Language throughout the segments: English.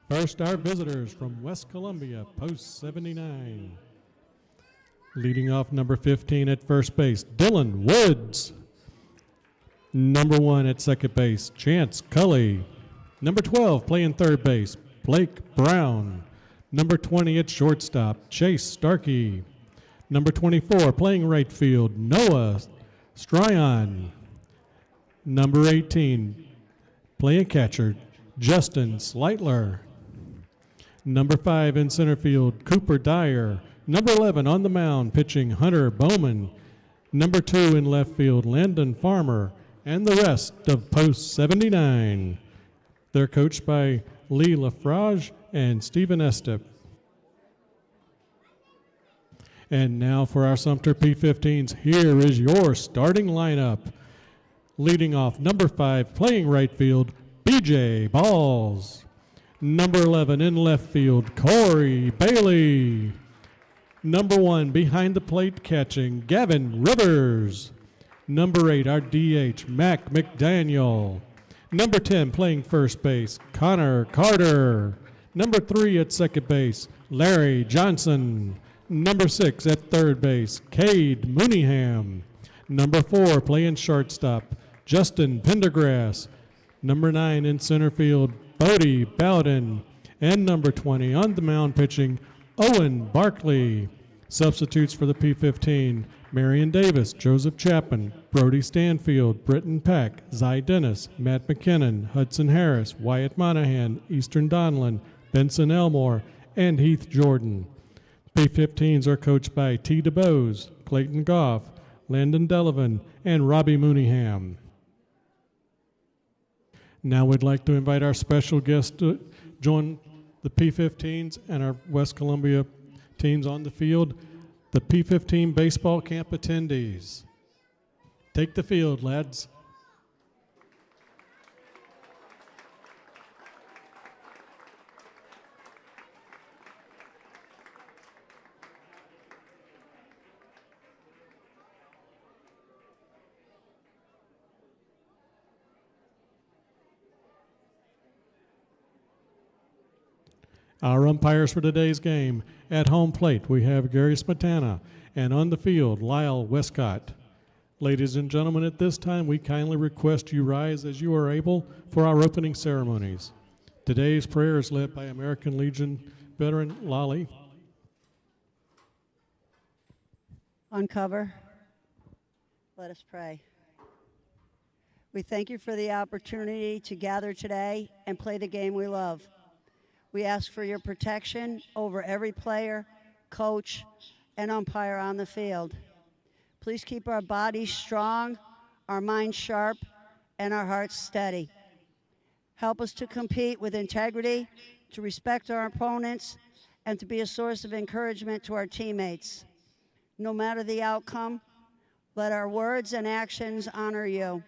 First, our visitors from West Columbia, post 79. Leading off number 15 at first base, Dylan Woods. Number 1 at second base, Chance Cully. Number 12 playing third base, Blake Brown. Number 20 at shortstop, Chase Starkey. Number 24 playing right field, Noah Stryon. Number 18 playing catcher, Justin Sleitler. Number 5 in center field, Cooper Dyer. Number 11 on the mound, pitching Hunter Bowman. Number 2 in left field, Landon Farmer. And the rest of post 79. They're coached by Lee Lafrage and Stephen Estep. And now for our Sumter P-15s, here is your starting lineup. Leading off, number 5, playing right field, BJ Balls. Number 11 in left field, Corey Bailey. Number 1 behind the plate catching, Gavin Rivers. Number 8, our DH, Mac McDaniel. Number 10 playing first base, Connor Carter. Number 3 at second base, Larry Johnson. Number 6 at third base, Cade Mooneyham. Number 4 playing shortstop, Justin Pendergrass. Number 9 in center field, Bodie Bowden. And number 20 on the mound pitching, Owen Barkley. Substitutes for the P-15, Marion Davis, Joseph Chapman, Brody Stanfield, Britton Pack, Zy Dennis, Matt McKinnon, Hudson Harris, Wyatt Monahan, Eastern Donlin, Benson Elmore, and Heath Jordan. P-15s are coached by T. DeBose, Clayton Goff, Landon Delavan, and Robbie Mooneyham. Now we'd like to invite our special guest to join the P-15s and our West Columbia teams on the field, the P-15 baseball camp attendees. Take the field, lads. Our umpires for today's game. At home plate, we have Gary Smetana, and on the field, Lyle Westcott. Ladies and gentlemen, at this time, we kindly request you rise as you are able for our opening ceremonies. Today's prayer is led by American Legion veteran Lolly. Uncover. Let us pray. We thank you for the opportunity to gather today and play the game we love. We ask for your protection over every player, coach, and umpire on the field. Please keep our bodies strong, our minds sharp, and our hearts steady. Help us to compete with integrity, to respect our opponents, and to be a source of encouragement to our teammates. No matter the outcome, let our words and actions honor you.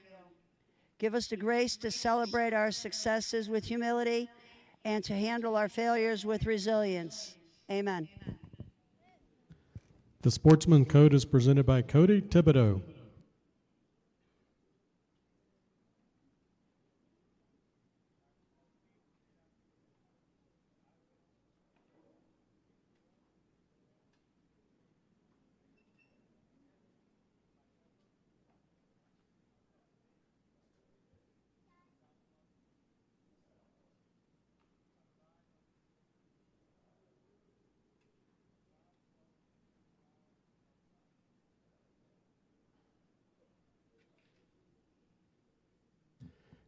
Give us the grace to celebrate our successes with humility and to handle our failures with resilience. Amen. The Sportsman Code is presented by Cody Thibodeau.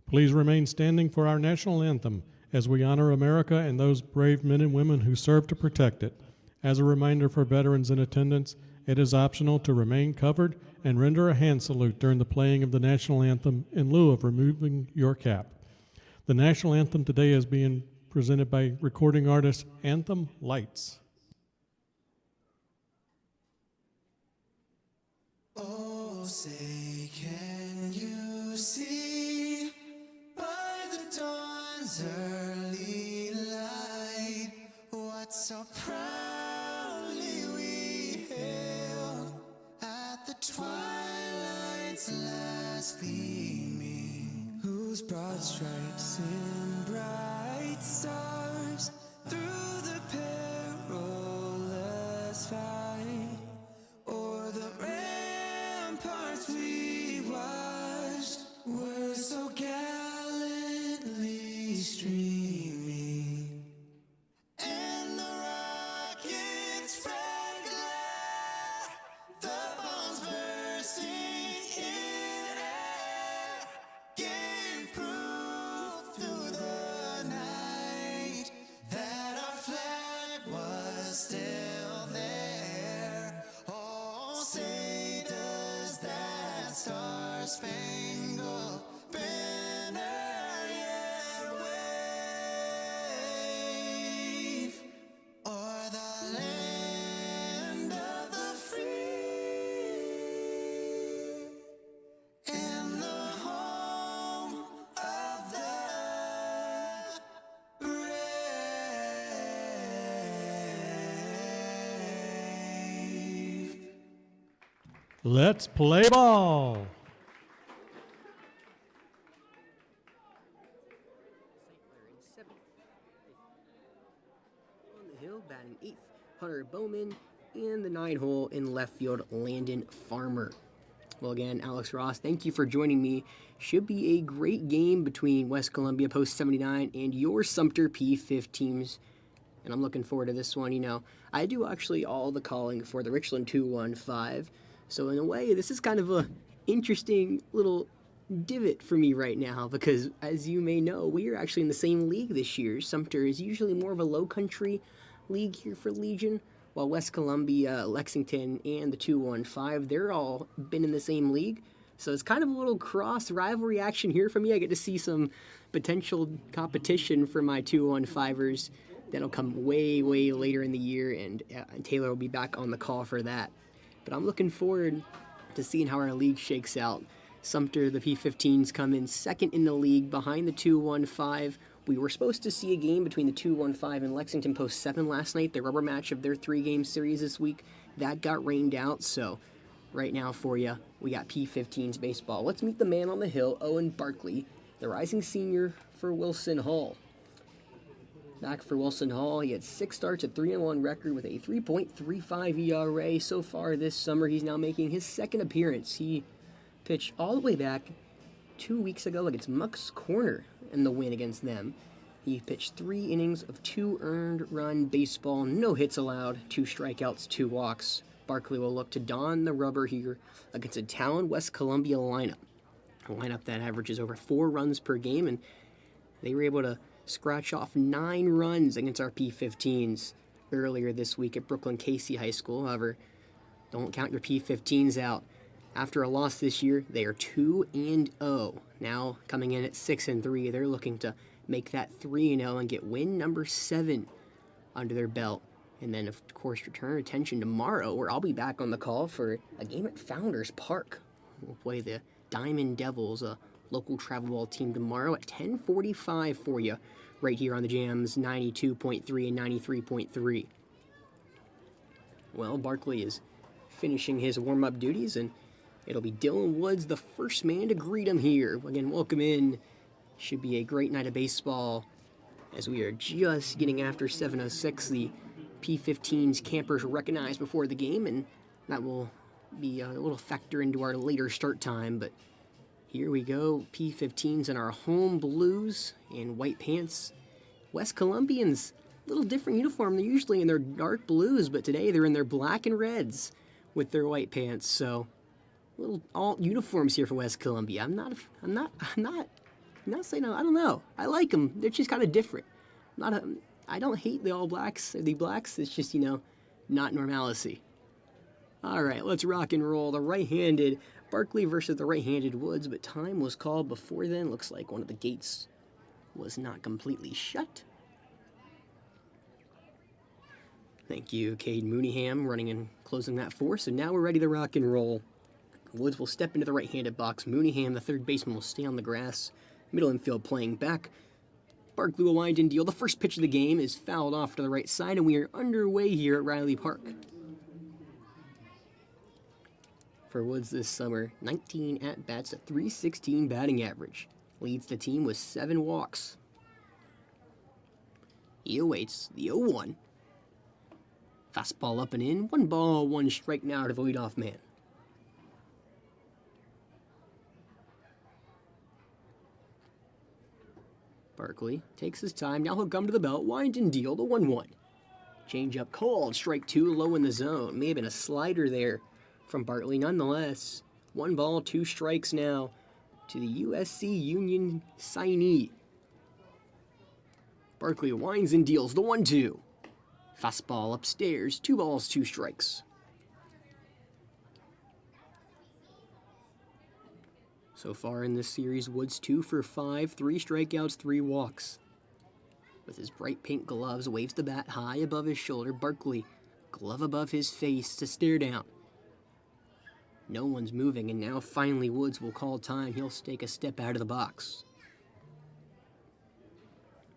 Please remain standing for our national anthem as we honor America and those brave men and women who serve to protect it. As a reminder for veterans in attendance, it is optional to remain covered and render a hand salute during the playing of the national anthem in lieu of removing your cap. The national anthem today is being presented by recording artist Anthem Lights. Oh, say can you see by the dawn's early light what so proudly we hailed at the twilight's last gleaming, who blues, broad stripes and bright stars through the perilous fight, o'er the ramparts we watched were so gallantly streaming, and the rocket's red glare, the bombs bursting in air, gave proof through the night that our flag was still there. Oh, say does that star-spangled banner yet wave o'er the land of the free and the home of the brave. Let's play ball. On the hill, batting 8th, Hunter Bowman, and the 9-hole in left field, Landon Farmer. Well, again, Alex Ross, thank you for joining me. Should be a great game between West Columbia Post 79 and your Sumter P-15s. And I'm looking forward to this one. You know, I do actually all the calling for the Richland 215. So in a way, this is kind of a interesting little divot for me right now because, as you may know, we are actually in the same league this year. Sumter is usually more of a low country league here for Legion, while West Columbia, Lexington, and the 215, they're all been in the same league. So it's kind of a little cross rivalry action here for me. I get to see some potential competition for my 215ers. That'll come way, way later in the year, and Taylor will be back on the call for that. But I'm looking forward to seeing how our league shakes out. Sumter, the P-15s, come in second in the league behind the 215. We were supposed to see a game between the 215 and Lexington Post 7 last night, the rubber match of their 3-game series this week. That got rained out, so right now for you, we got P-15s baseball. Let's meet the man on the hill, Owen Barkley, the rising senior for Wilson Hall. Back for Wilson Hall, he had 6 starts, a 3-1 record with a 3.35 ERA so far this summer. He's now making his second appearance. He pitched all the way back 2 weeks ago against Muck's Corner in the win against them. He pitched 3 innings of 2 earned run baseball, no hits allowed, 2 strikeouts, 2 walks. Barkley will look to don the rubber here against a Talon West Columbia lineup. A lineup that averages over 4 runs per game, and they were able to scratch off 9 runs against our P-15s earlier this week at Brooklyn Casey High School. However, don't count your P-15s out. After a loss this year, they are 2-0. Now coming in at 6-3, they're looking to make that 3-0 and get win number 7 under their belt. And then, of course, return attention tomorrow, where I'll be back on the call for a game at Founders Park. We'll play the Diamond Devils, a local travel ball team, tomorrow at 10:45 for you, right here on the Jams 92.3 and 93.3. Well, Barkley is finishing his warm-up duties, and it'll be Dylan Woods, the first man to greet him here. Again, welcome in. Should be a great night of baseball as we are just getting after 7:06. The P-15's campers recognized before the game, and that will be a little factor into our later start time. But here we go, P-15s in our home blues and white pants. West Columbians, a little different uniform. They're usually in their dark blues, but today they're in their black and reds with their white pants. So little alt uniforms here for West Columbia. I'm not saying no. I don't know. I like them. They're just kind of different. I don't hate the all blacks, the blacks. It's just, not normalcy. All right, let's rock and roll. The right-handed Barkley versus the right-handed Woods, but time was called before then. Looks like one of the gates was not completely shut. Thank you, Cade Mooneyham, running and closing that for us. So now we're ready to rock and roll. Woods will step into the right-handed box. Mooneyham, the third baseman, will stay on the grass. Middle infield playing back. Barkley will wind and deal. The first pitch of the game is fouled off to the right side, and we are underway here at Riley Park. For Woods this summer, 19 at-bats, a .316 batting average. leads the team with 7 walks. He awaits the 0-1. Fastball up and in. 1 ball, 1 strike now to the leadoff man. Barkley takes his time. Now he'll come to the belt. Wind and deal the 1-1. Change-up called. Strike 2 low in the zone. May have been a slider there from Barkley. Nonetheless, 1 ball, 2 strikes now to the USC Union signee. Barkley winds and deals the 1-2. Fastball upstairs. 2 balls, 2 strikes. So far in this series, Woods 2 for 5, 3 strikeouts, 3 walks. With his bright pink gloves, waves the bat high above his shoulder. Barkley, glove above his face to stare down. No one's moving, and now finally Woods will call time. He'll take a step out of the box.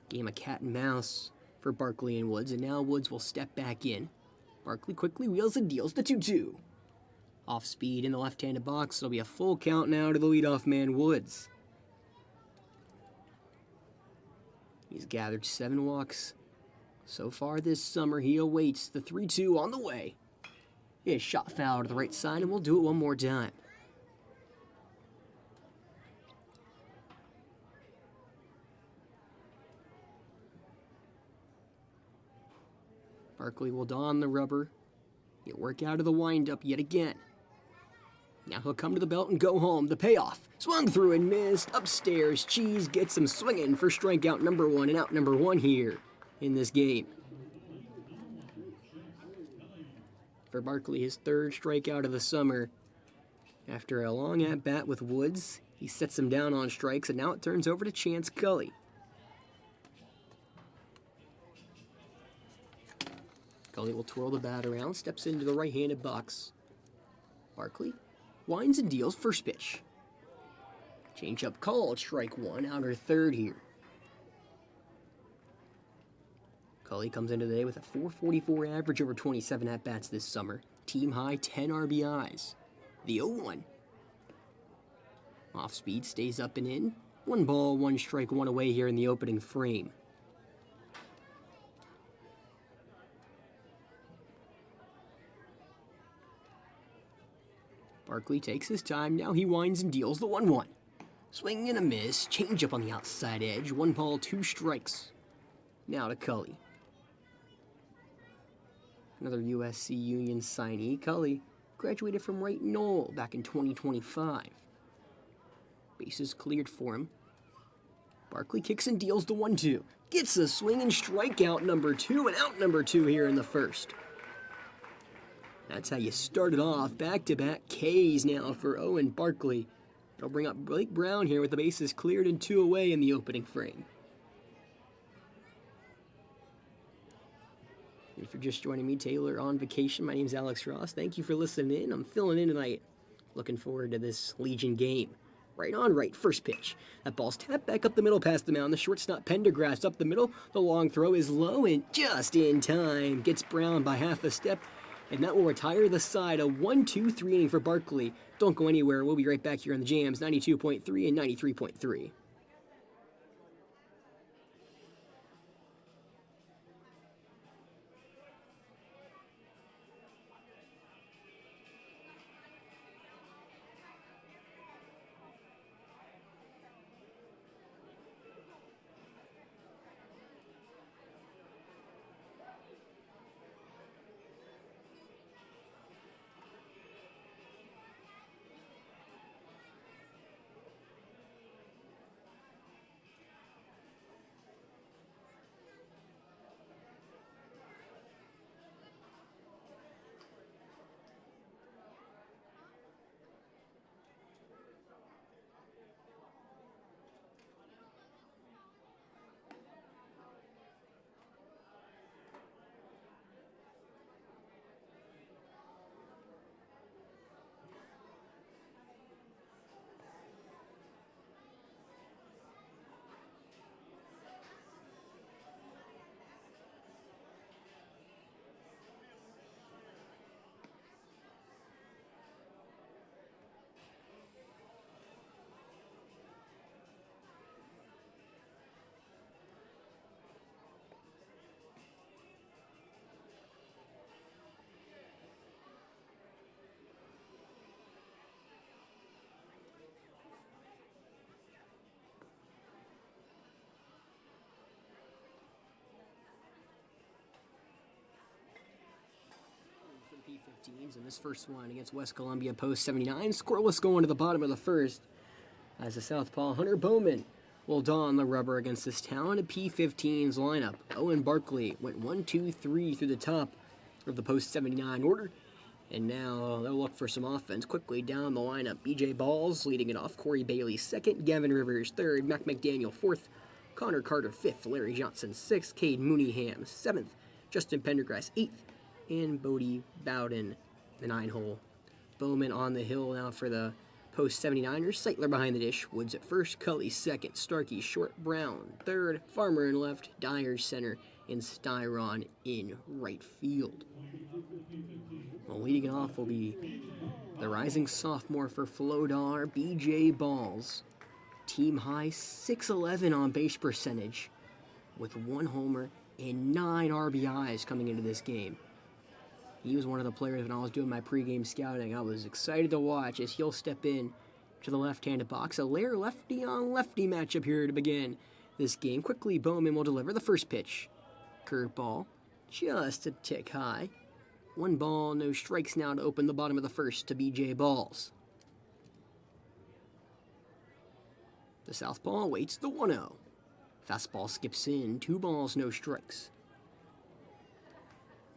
Game of cat and mouse for Barkley and Woods, and now Woods will step back in. Barkley quickly wheels and deals the 2-2. Off speed in the left-handed box. It'll be a full count now to the leadoff man, Woods. He's gathered 7 walks so far this summer. He awaits the 3-2 on the way. He is shot foul to the right side, and we'll do it one more time. Barkley will don the rubber. He'll work out of the windup yet again. Now he'll come to the belt and go home. The payoff. Swung through and missed. Upstairs, Cheese gets him swinging for strikeout number 1 and out number 1 here in this game. For Barkley, his 3rd strikeout of the summer. After a long at-bat with Woods, he sets him down on strikes, and now it turns over to Chance Cully. Cully will twirl the bat around, steps into the right-handed box. Barkley winds and deals first pitch. Change-up called, strike 1, outer 3rd here. Cully comes into the day with a .444 average over 27 at-bats this summer. Team high 10 RBIs. The 0-1. Off speed, stays up and in. 1 ball, 1 strike, 1 away here in the opening frame. Barkley takes his time. Now he winds and deals the 1-1. Swing and a miss. Change up on the outside edge. 1 ball, 2 strikes. Now to Cully. Another USC Union signee. Cully graduated from Wright Knoll back in 2025. Bases cleared for him. Barkley kicks and deals the 1-2. Gets a swing and strikeout number 2 and out number 2 here in the 1st. That's how you start it off. Back-to-back Ks now for Owen Barkley. It'll bring up Blake Brown here with the bases cleared and 2 away in the opening frame. If you're just joining me, Taylor, on vacation, my name's Alex Ross. Thank you for listening in. I'm filling in tonight. Looking forward to this Legion game. Right on right, first pitch. That ball's tapped back up the middle past the mound. The shortstop Pendergrass up the middle. The long throw is low and just in time. Gets Brown by half a step. And that will retire the side. A 1-2-3 inning for Barkley. Don't go anywhere. We'll be right back here on the Jams, 92.3 and 93.3. P-15s in this first one against West Columbia post 79. Scoreless going to the bottom of the first as the southpaw Hunter Bowman will don the rubber against this talented P-15s lineup. Owen Barkley went 1, 2, 3 through the top of the post 79 order. And now they'll look for some offense quickly down the lineup. BJ Balls leading it off. Corey Bailey second. Gavin Rivers third. Mac McDaniel fourth. Connor Carter fifth. Larry Johnson sixth. Cade Mooneyham seventh. Justin Pendergrass eighth. And Bodie Bowden, the 9-hole. Bowman on the hill now for the post 79ers. Seitler behind the dish. Woods at first. Cully second. Starkey short. Brown third. Farmer in left. Dyer center. And Styron in right field. Well, leading it off will be the rising sophomore for Flodar, BJ Balls. Team high 611 on base percentage with 1 homer and 9 RBIs coming into this game. He was one of the players when I was doing my pregame scouting. I was excited to watch as he'll step in to the left-handed box. A rare lefty-on-lefty matchup here to begin this game. Quickly, Bowman will deliver the first pitch. Curveball, just a tick high. 1 ball, no strikes now to open the bottom of the first to BJ Balls. The southpaw waits the 1-0. Fastball skips in, 2 balls, no strikes.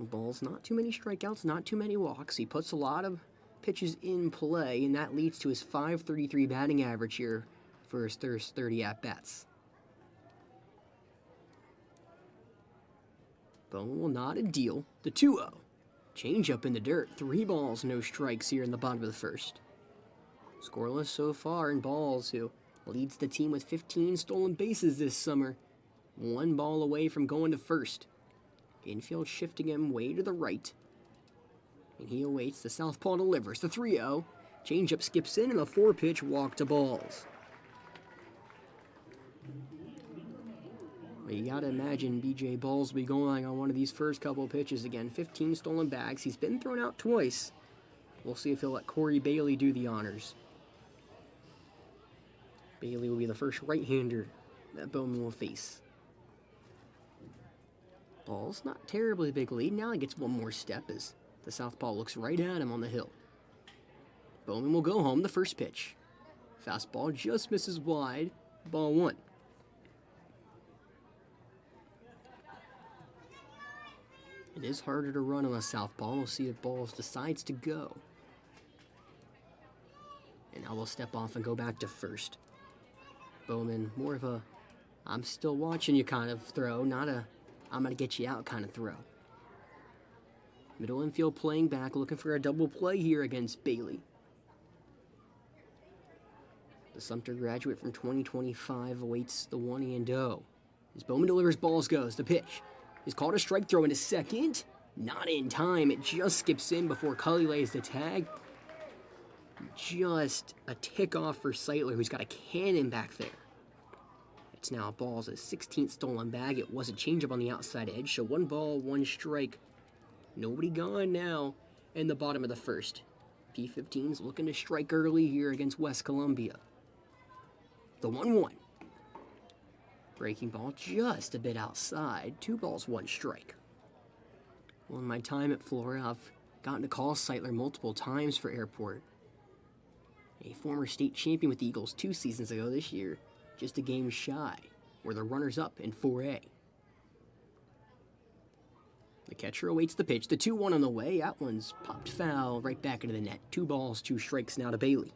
Balls, not too many strikeouts, not too many walks. He puts a lot of pitches in play, and that leads to his .533 batting average here for his first 30 at-bats. Bowman will not a deal. The 2-0. Change up in the dirt. 3 balls, no strikes here in the bottom of the first. Scoreless so far in Balls, who leads the team with 15 stolen bases this summer. 1 ball away from going to first. Infield shifting him way to the right. And he awaits. The southpaw delivers. The 3-0. Changeup skips in and a 4-pitch walk to Balls. Well, you gotta imagine BJ Balls will be going on one of these first couple pitches again. 15 stolen bags. He's been thrown out twice. We'll see if he'll let Corey Bailey do the honors. Bailey will be the first right-hander that Bowman will face. Balls, not terribly big lead. Now he gets 1 more step as the southpaw looks right at him on the hill. Bowman will go home the first pitch. Fastball just misses wide. Ball 1. It is harder to run on a southpaw. We'll see if Balls decides to go. And now we'll step off and go back to first. Bowman, more of a I'm still watching you kind of throw, not a I'm going to get you out kind of throw. Middle infield playing back, looking for a double play here against Bailey. The Sumter graduate from 2025 awaits the 1-0. As Bowman delivers, Balls goes. The pitch is called a strike, throw into second. Not in time. It just skips in before Cully lays the tag. Just a tick off for Seitler, who's got a cannon back there. It's now Balls' 16th stolen bag. It was a changeup on the outside edge, so 1 ball, 1 strike. Nobody gone now in the bottom of the first. P-15's looking to strike early here against West Columbia. The 1-1. Breaking ball just a bit outside. 2 balls, 1 strike. Well, in my time at Florida, I've gotten to call Seitler multiple times for Airport. A former state champion with the Eagles 2 seasons ago this year, just a game shy. We're the runners-up in 4A. The catcher awaits the pitch. The 2-1 on the way. That one's popped foul right back into the net. 2 balls, 2 strikes now to Bailey.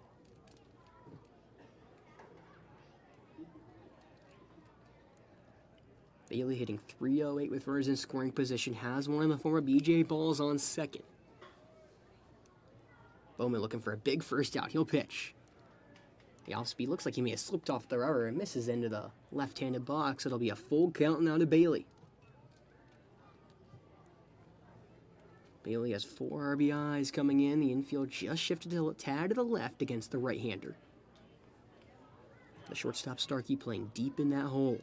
Bailey hitting .308 with runners in scoring position. Has one of the former BJ Balls on second. Bowman looking for a big first out. He'll pitch. The off-speed looks like he may have slipped off the rubber and misses into the left-handed box. It'll be a full count now to Bailey. Bailey has 4 RBIs coming in. The infield just shifted a tad to the left against the right-hander. The shortstop Starkey playing deep in that hole.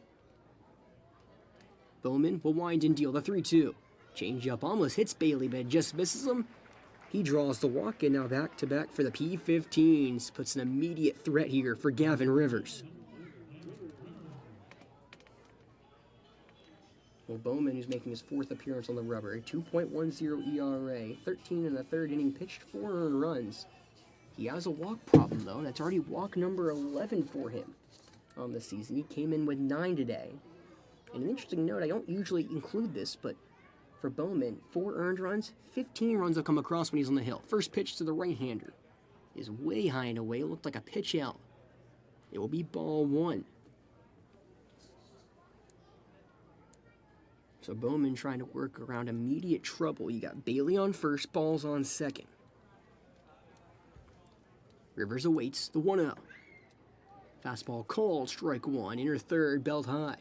Bowman will wind and deal the 3-2. Changeup almost hits Bailey, but it just misses him. He draws the walk, and now back-to-back for the P-15s. Puts an immediate threat here for Gavin Rivers. Well, Bowman, who's making his 4th appearance on the rubber, 2.10 ERA, 13 in the 3rd inning, pitched 4 earned runs. He has a walk problem, though. That's already walk number 11 for him on the season. He came in with 9 today. And an interesting note, I don't usually include this, but for Bowman, 4 earned runs, 15 runs have come across when he's on the hill. First pitch to the right-hander is way high and away. It looked like a pitch out. It will be ball 1. So Bowman trying to work around immediate trouble. You got Bailey on first, Balls on second. Rivers awaits the 1-0. Fastball called, strike 1, inner third, belt high.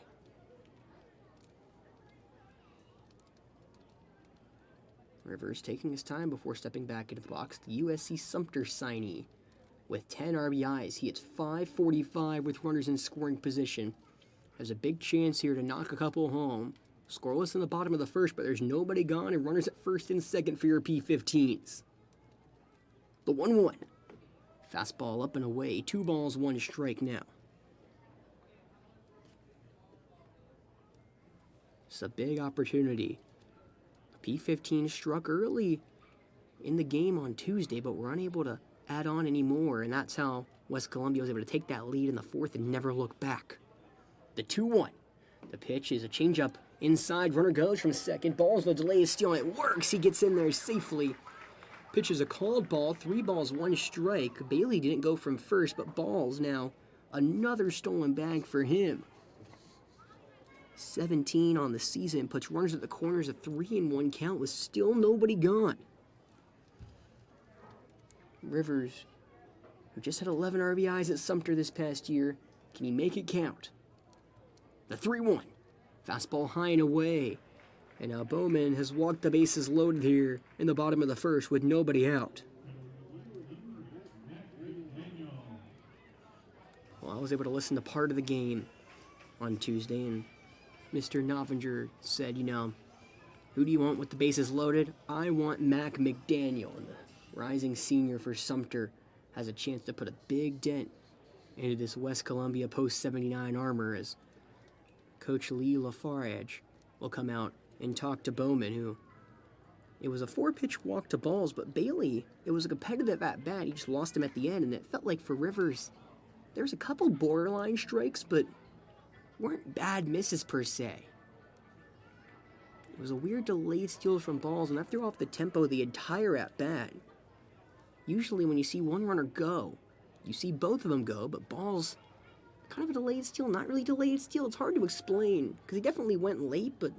Rivers taking his time before stepping back into the box. The USC Sumter signee with 10 RBIs. He hits .545 with runners in scoring position. Has a big chance here to knock a couple home. Scoreless in the bottom of the first, but there's nobody gone and runners at first and second for your P-15s. The 1-1. Fastball up and away. 2 balls, 1 strike now. It's a big opportunity. P-15 struck early in the game on Tuesday, but were unable to add on anymore, and that's how West Columbia was able to take that lead in the 4th and never look back. The 2-1. The pitch is a changeup inside. Runner goes from second. Balls the delay is steal. It works. He gets in there safely. Pitch is a called ball. 3 balls, 1 strike. Bailey didn't go from first, but Balls now another stolen bag for him. 17 on the season, puts runners at the corners, a 3-1 count with still nobody gone. Rivers, who just had 11 RBIs at Sumter this past year, can he make it count? The 3-1, fastball high and away. And now Bowman has walked the bases loaded here in the bottom of the first with nobody out. Well, I was able to listen to part of the game on Tuesday, and Mr. Novinger said, who do you want with the bases loaded? I want Mac McDaniel. And the rising senior for Sumter has a chance to put a big dent into this West Columbia post-79 armor as Coach Lee Lafarge will come out and talk to Bowman, who it was a 4-pitch walk to Balls, but Bailey, it was a competitive at-bat. He just lost him at the end, and it felt like for Rivers, there's a couple borderline strikes, but weren't bad misses per se. It was a weird delayed steal from Balls, and that threw off the tempo of the entire at-bat. Usually when you see one runner go, you see both of them go, but Balls, kind of a delayed steal, not really delayed steal. It's hard to explain, because he definitely went late, but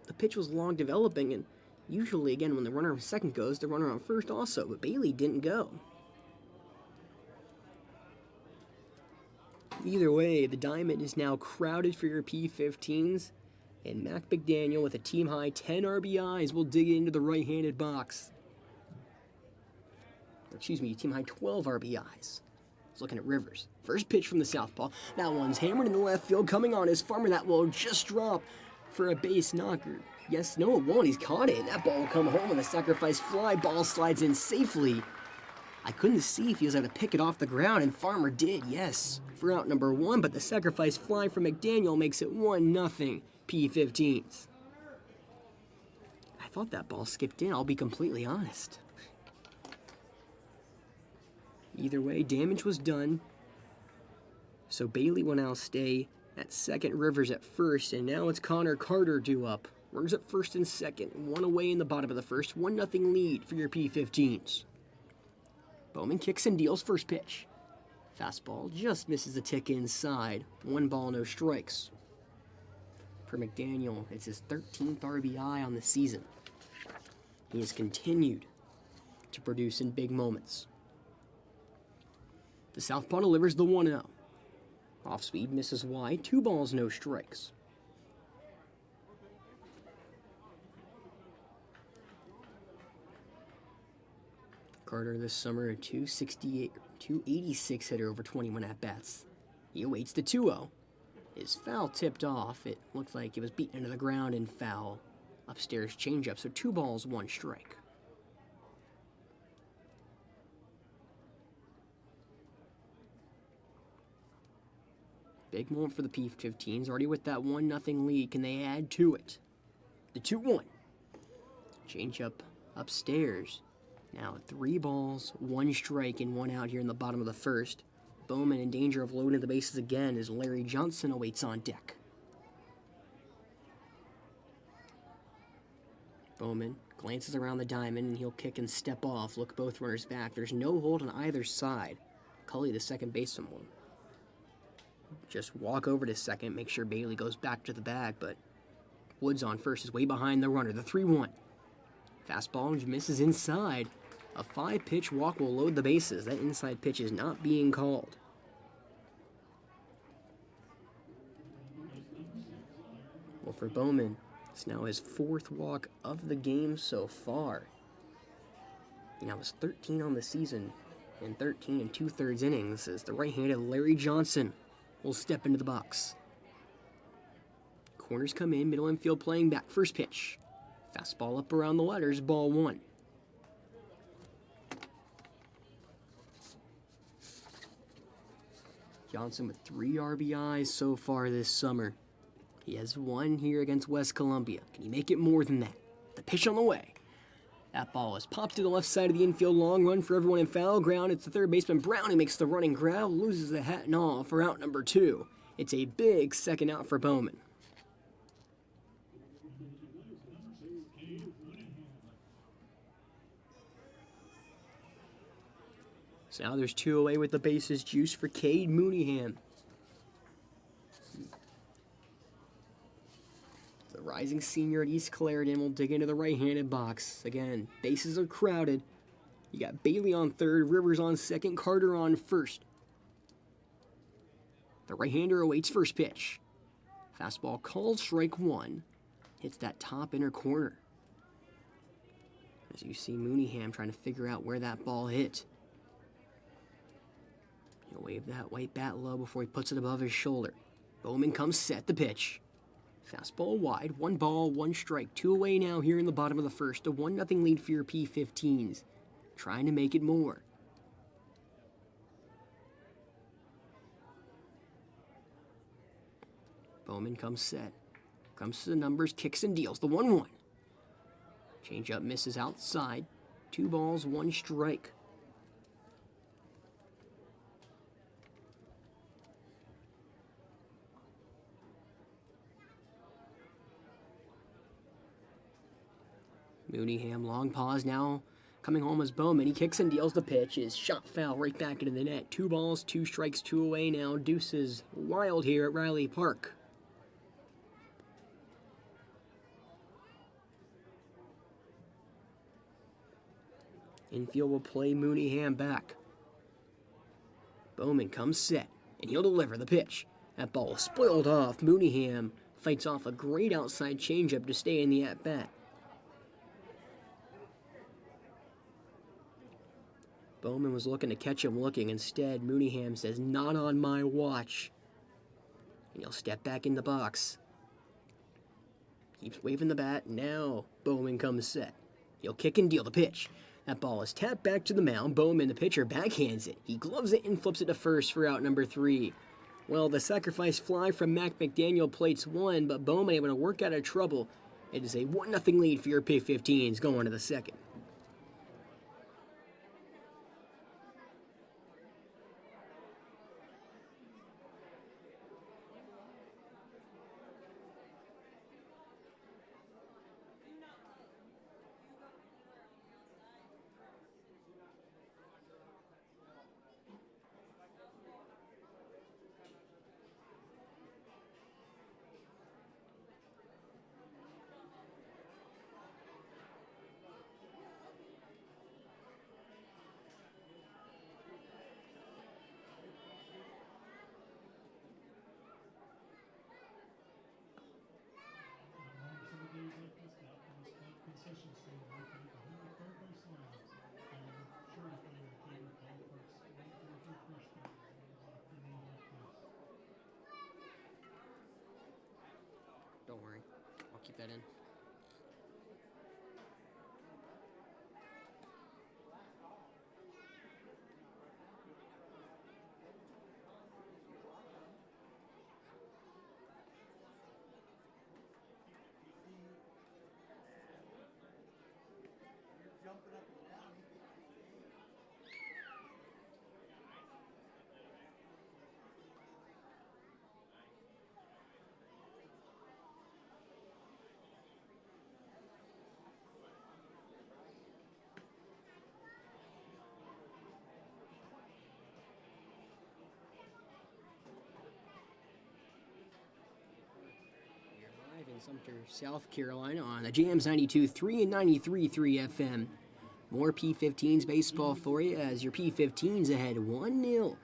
the pitch was long developing, and usually, again, when the runner on second goes, the runner on first also, but Bailey didn't go. Either way, the diamond is now crowded for your P-15s, and Mac McDaniel with a team-high 10 RBIs will dig into the right-handed box. Team-high 12 RBIs. Looking at Rivers. First pitch from the southpaw. That one's hammered in the left field. Coming on is Farmer. That will just drop for a base knocker. Yes, no, it won't. He's caught it. That ball will come home with a sacrifice fly. Ball slides in safely. I couldn't see if he was able to pick it off the ground, and Farmer did, yes, for out number 1, but the sacrifice fly from McDaniel makes it 1-0 P-15s. I thought that ball skipped in, I'll be completely honest. Either way, damage was done, so Bailey will now stay at second, Rivers at first, and now it's Connor Carter due up. Runners at first and second, 1 away in the bottom of the first, 1-0 lead for your P-15s. Bowman kicks and deals first pitch. Fastball just misses a tick inside. 1 ball, no strikes. For McDaniel, it's his 13th RBI on the season. He has continued to produce in big moments. The southpaw delivers the 1-0. Off speed, misses wide. 2 balls, no strikes. Carter this summer, a 286 hitter over 21 at-bats. He awaits the 2-0. His foul tipped off. It looked like it was beaten into the ground and foul. Upstairs changeup, so 2 balls, 1 strike. Big moment for the P-15s, already with that 1-0 lead. Can they add to it? The 2-1. Change up upstairs. Now 3 balls, 1 strike, and 1 out here in the bottom of the first. Bowman in danger of loading the bases again as Larry Johnson awaits on deck. Bowman glances around the diamond and he'll kick and step off. Look both runners back. There's no hold on either side. Cully, the second baseman, will just walk over to second, make sure Bailey goes back to the bag, but Woods on first is way behind the runner. The 3-1. Fastball misses inside. A 5-pitch walk will load the bases. That inside pitch is not being called. Well, for Bowman, it's now his 4th walk of the game so far. He now has 13 on the season and 13 2/3 innings as the right-handed Larry Johnson will step into the box. Corners come in, middle infield playing back. First pitch. Fastball up around the letters, ball 1. Johnson with 3 RBIs so far this summer. He has 1 here against West Columbia. Can he make it more than that? The pitch on the way. That ball is popped to the left side of the infield. Long run for everyone in foul ground. It's the third baseman Brown who makes the running grab, loses the hat and all for out number 2. It's a big second out for Bowman. So now there's 2 away with the bases juice for Cade Mooneyham. The rising senior at East Clarendon will dig into the right-handed box. Again, bases are crowded. You got Bailey on third, Rivers on second, Carter on first. The right-hander awaits first pitch. Fastball called, strike 1. Hits that top inner corner. As you see Mooneyham trying to figure out where that ball hit. He'll wave that white bat low before he puts it above his shoulder. Bowman comes set, the pitch. Fastball wide, 1 ball, 1 strike. 2 away now here in the bottom of the first. A 1-0 lead for your P-15s. Trying to make it more. Bowman comes set. Comes to the numbers, kicks and deals. The 1-1. Change up misses outside. 2 balls, 1 strike. Mooneyham, long pause now. Coming home as Bowman. He kicks and deals the pitch. Is shot foul right back into the net. 2 balls, 2 strikes, 2 away now. Deuces wild here at Riley Park. Infield will play Mooneyham back. Bowman comes set, and he'll deliver the pitch. That ball is spoiled off. Mooneyham fights off a great outside changeup to stay in the at-bat. Bowman was looking to catch him looking. Instead, Mooneyham says, "Not on my watch." And he'll step back in the box. Keeps waving the bat. Now Bowman comes set. He'll kick and deal the pitch. That ball is tapped back to the mound. Bowman, the pitcher, backhands it. He gloves it and flips it to first for out number 3. Well, the sacrifice fly from Mac McDaniel plates 1, but Bowman able to work out of trouble. It is a 1-0 lead for your P-15s going to the second. Don't worry, I'll keep that in. Sumter, South Carolina on the Jams 92.3 and 93.3 FM. More P-15s baseball for you as your P-15s ahead 1-0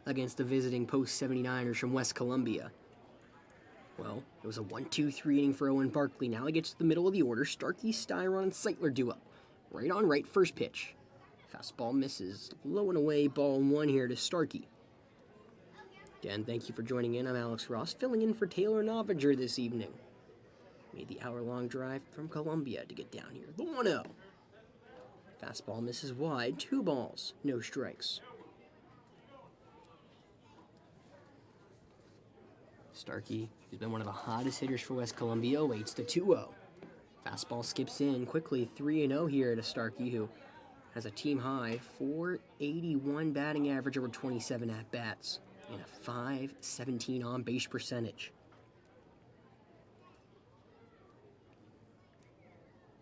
against the visiting Post 79ers from West Columbia. Well, it was a 1-2-3 inning for Owen Barkley. Now he gets to the middle of the order. Starkey, Styron, and Seitler do up. Right on right, first pitch. Fastball misses. Low and away, ball 1 here to Starkey. Again, thank you for joining in. I'm Alex Ross, filling in for Taylor Novinger this evening. Made the hour-long drive from Columbia to get down here. The 1-0. Fastball misses wide. 2 balls, no strikes. Starkey, who's been one of the hottest hitters for West Columbia, waits the 2-0. Fastball skips in quickly. 3-0 here to Starkey, who has a team-high 481 batting average over 27 at-bats. And a .517 on-base percentage.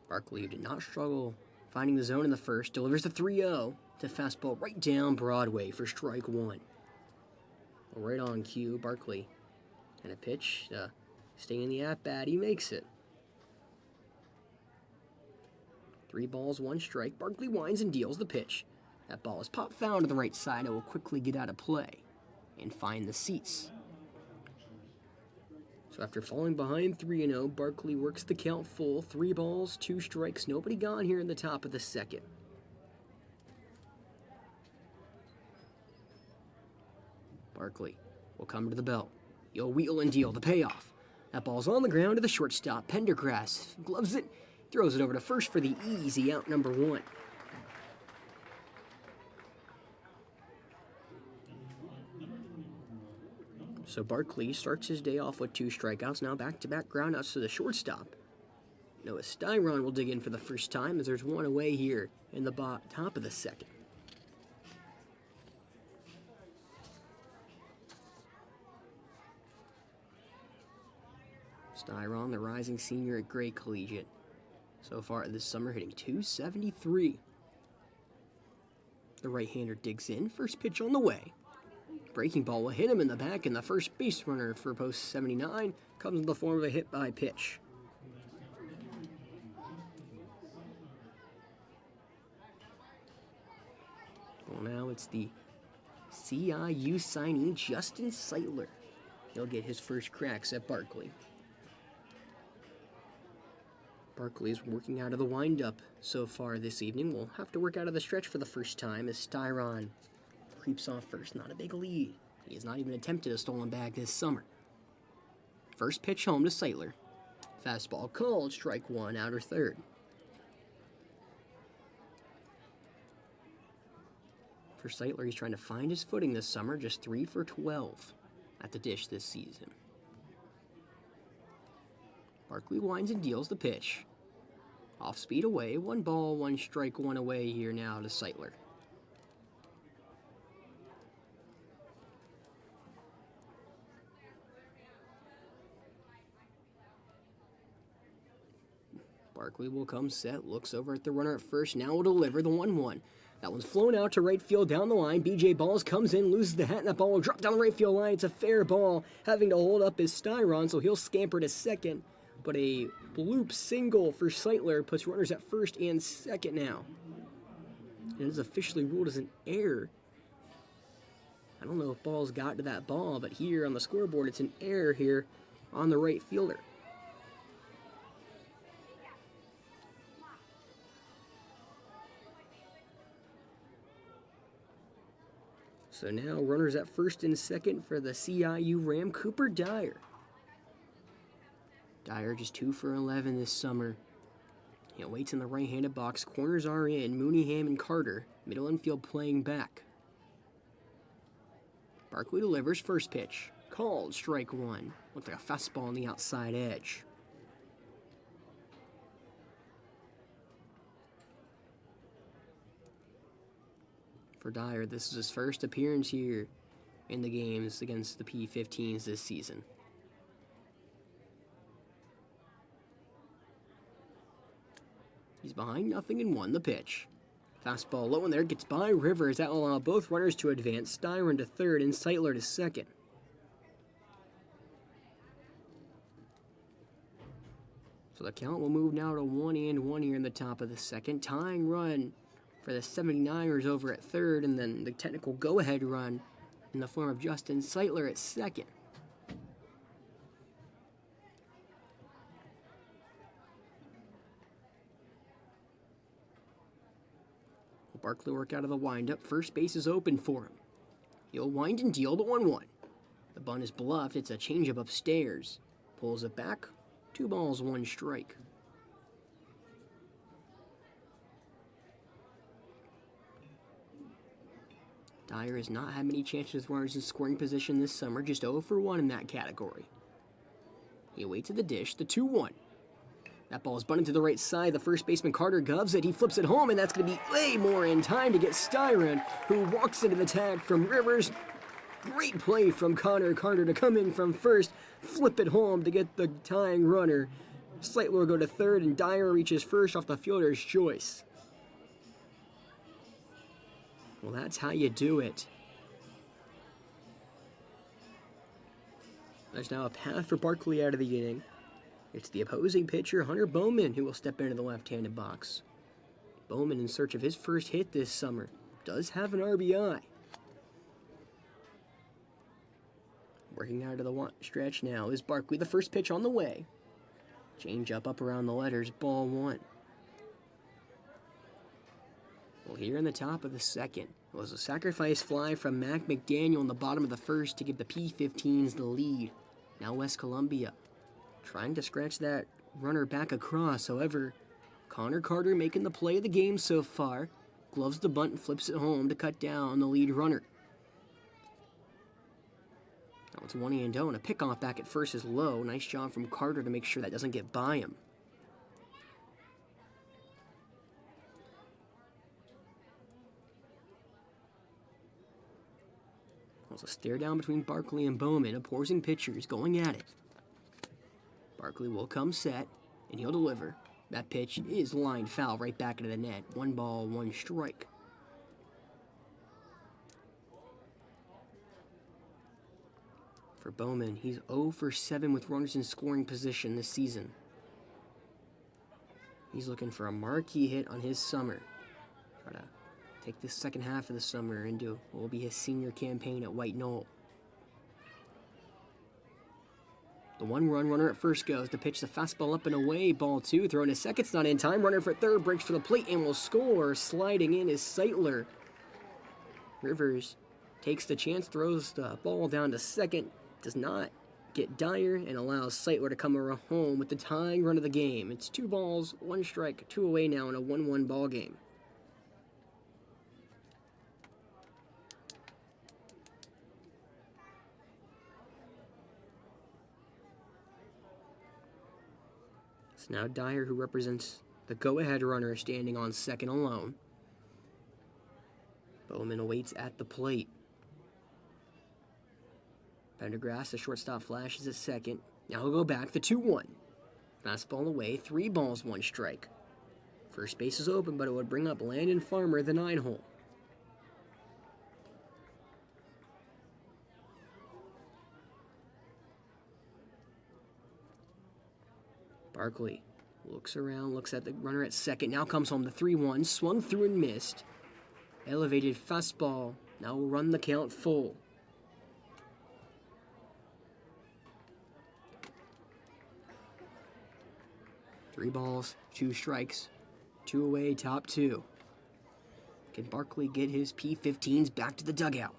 Barkley, who did not struggle finding the zone in the first, delivers the 3-0 to fastball right down Broadway for strike 1. Right on cue, Barkley. And a pitch, staying in the at-bat, he makes it. 3 balls, 1 strike. Barkley winds and deals the pitch. That ball is popped foul to the right side. It will quickly get out of play and find the seats. So after falling behind 3-0, Barkley works the count full. 3 balls, 2 strikes, nobody gone here in the top of the second. Barkley will come to the belt. He'll wheel and deal the payoff. That ball's on the ground to the shortstop. Pendergrass gloves it, throws it over to first for the easy out number 1. So Barkley starts his day off with 2 strikeouts, now back-to-back groundouts to the shortstop. Noah Styron will dig in for the first time as there's 1 away here in the top of the second. Styron, the rising senior at Gray Collegiate. So far this summer hitting .273. The right-hander digs in, first pitch on the way. Breaking ball will hit him in the back, and the first base runner for Post 79 comes in the form of a hit by pitch. Well, now it's the CIU signee, Justin Seitler. He'll get his first cracks at Barkley. Barkley is working out of the windup so far this evening. We'll have to work out of the stretch for the first time as Styron creeps off first. Not a big lead. He has not even attempted a stolen bag this summer. First pitch home to Seitler. Fastball called, strike 1, outer third. For Seitler, he's trying to find his footing this summer, just 3 for 12 at the dish this season. Barkley winds and deals the pitch. Off speed away, 1 ball, 1 strike, 1 away here now to Seitler. Barkley will come set, looks over at the runner at first, now will deliver the 1-1. That one's flown out to right field down the line. BJ Balls comes in, loses the hat, and that ball will drop down the right field line. It's a fair ball. Having to hold up is Styron, so he'll scamper to second. But a bloop single for Seitler puts runners at first and second now. And it is officially ruled as an error. I don't know if Balls got to that ball, but here on the scoreboard, it's an error here on the right fielder. So now runners at first and second for the CIU Ram, Cooper Dyer. Dyer just 2 for 11 this summer. He waits in the right-handed box. Corners are in. Mooneyham and Carter. Middle infield playing back. Barkley delivers first pitch. Called, strike 1. Looked like a fastball on the outside edge. For Dyer, this is his first appearance here in the games against the P-15s this season. He's behind 0-1 the pitch. Fastball low in there, gets by Rivers. That will allow both runners to advance. Styron to third and Seitler to second. So the count will move now to 1-1 here in the top of the second. Tying run for the 79ers over at third, and then the technical go-ahead run in the form of Justin Seitler at second. Barkley work out of the windup. First base is open for him. He'll wind and deal to 1-1. The bunt is bluffed. It's a changeup upstairs. Pulls it back. 2 balls, 1 strike. Dyer has not had many chances with runners in scoring position this summer, just 0 for 1 in that category. He waits at the dish, the 2-1. That ball is bunted to the right side. The first baseman Carter gloves it. He flips it home, and that's going to be way more in time to get Styron, who walks into the tag from Rivers. Great play from Connor Carter to come in from first, flip it home to get the tying runner. Seitler will go to third, and Dyer reaches first off the fielder's choice. Well, that's how you do it. There's now a path for Barkley out of the inning. It's the opposing pitcher, Hunter Bowman, who will step into the left-handed box. Bowman, in search of his first hit this summer, does have an RBI. Working out of the stretch now is Barkley. The first pitch on the way. Change up around the letters, ball 1. Well, here in the top of the second was a sacrifice fly from Mac McDaniel in the bottom of the first to give the P-15s the lead. Now West Columbia trying to scratch that runner back across. However, Connor Carter making the play of the game so far. Gloves the bunt and flips it home to cut down the lead runner. Now it's 1-0, and a pickoff back at first is low. Nice job from Carter to make sure that doesn't get by him. There's a stare down between Barkley and Bowman. Opposing pitchers going at it. Barkley will come set, and he'll deliver. That pitch is lined foul right back into the net. 1 ball, 1 strike. For Bowman, he's 0 for 7 with runners in scoring position this season. He's looking for a marquee hit on his summer. Try to take this second half of the summer into what will be his senior campaign at White Knoll. The 1-run runner at first goes to pitch the fastball up and away. Ball 2, throwing to second's not in time. Runner for third breaks for the plate and will score. Sliding in is Seitler. Rivers takes the chance, throws the ball down to second. Does not get Dyer and allows Seitler to come home with the tying run of the game. It's 2 balls, 1 strike, 2 away now in a 1-1 ball game. Now Dyer, who represents the go-ahead runner, standing on second alone. Bowman awaits at the plate. Pendergrass, the shortstop, flashes at second. Now he'll go back, the 2-1. Fastball away, 3 balls, 1 strike. First base is open, but it would bring up Landon Farmer, the 9-hole. Barkley looks around, looks at the runner at second. Now comes home the 3-1, swung through and missed. Elevated fastball. Now will run the count full. Three balls, 2 strikes, 2 away, top 2. Can Barkley get his P-15s back to the dugout?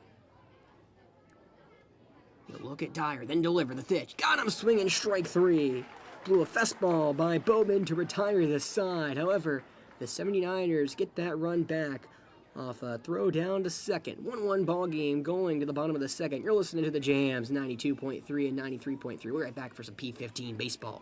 He'll look at Dyer, then deliver the pitch. Got him swinging, strike 3. Blew a fastball by Bowman to retire the side. However, the 79ers get that run back off a throw down to second. 1-1 ball game going to the bottom of the second. You're listening to the Jams, 92.3 and 93.3. We're right back for some P-15 baseball.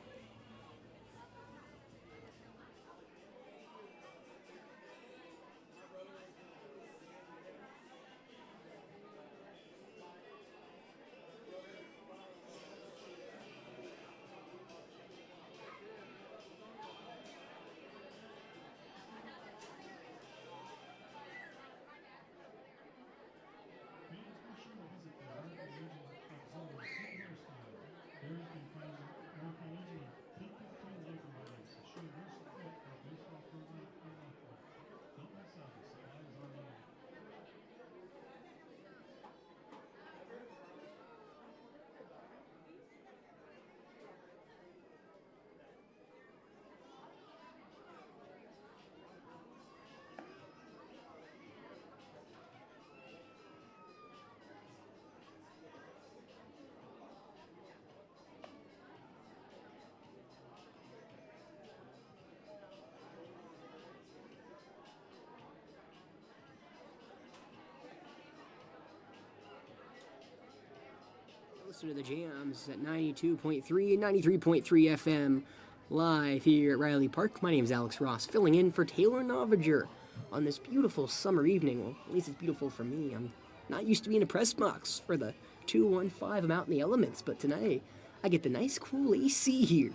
Listen to the jams at 92.3 and 93.3 FM live here at Riley Park. My name is Alex Ross, filling in for Taylor Noviger on this beautiful summer evening. Well, at least it's beautiful for me. I'm not used to being a press box for the 215. I'm out in the elements, but tonight I get the nice cool AC here.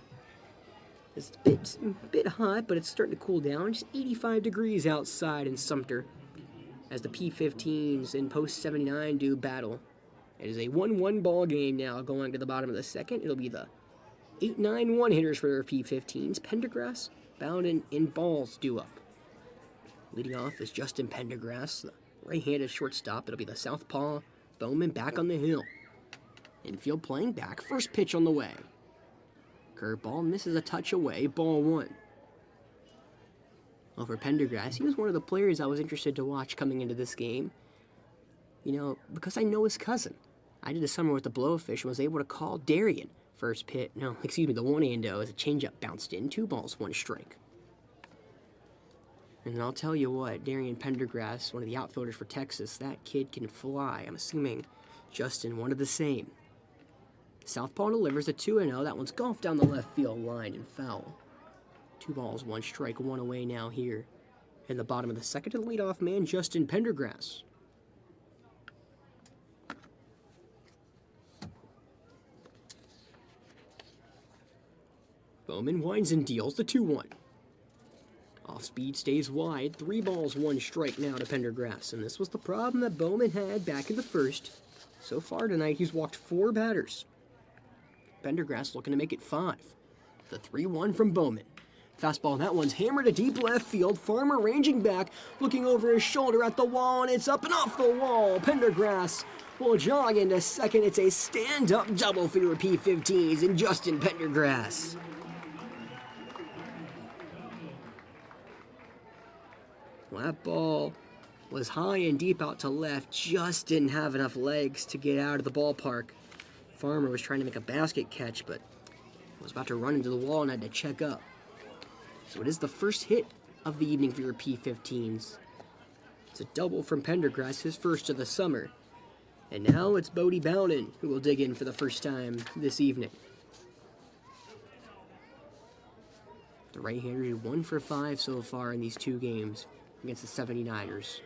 It's a bit hot, but it's starting to cool down. Just 85 degrees outside in Sumter as the P-15s in post 79 do battle. It is a 1-1 ball game now going to the bottom of the second. It'll be the 8-9-1 hitters for their P-15s. Pendergrass, Bowden, and Balls due up. Leading off is Justin Pendergrass, the right-handed shortstop. It'll be the southpaw Bowman back on the hill. Infield playing back. First pitch on the way. Curveball misses a touch away. Ball 1. Well, for Pendergrass, he was one of the players I was interested to watch coming into this game. You know, because I know his cousin. I did a summer with the Blowfish and was able to call Darian. The 1-0 as a changeup bounced in. 2 balls, 1 strike. And I'll tell you what, Darian Pendergrass, one of the outfielders for Texas, that kid can fly. I'm assuming Justin wanted the same. Southpaw delivers a 2-0. That one's golfed down the left field line and foul. 2 balls, 1 strike, 1 away now here. In the bottom of the second to the leadoff man, Justin Pendergrass. Bowman winds and deals the 2-1. Off speed stays wide. 3 balls, 1 strike now to Pendergrass. And this was the problem that Bowman had back in the first. So far tonight, he's walked 4 batters. Pendergrass looking to make it 5. The 3-1 from Bowman. Fastball, that one's hammered to deep left field. Farmer ranging back, looking over his shoulder at the wall, and it's up and off the wall. Pendergrass will jog into second. It's a stand-up double for your P-15s and Justin Pendergrass. Well, that ball was high and deep out to left, just didn't have enough legs to get out of the ballpark. Farmer was trying to make a basket catch, but was about to run into the wall and had to check up. So it is the first hit of the evening for your P-15s. It's a double from Pendergrass, his first of the summer. And now it's Bodie Bowden who will dig in for the first time this evening. The right-hander is 1 for 5 so far in these 2 games against the 79ers.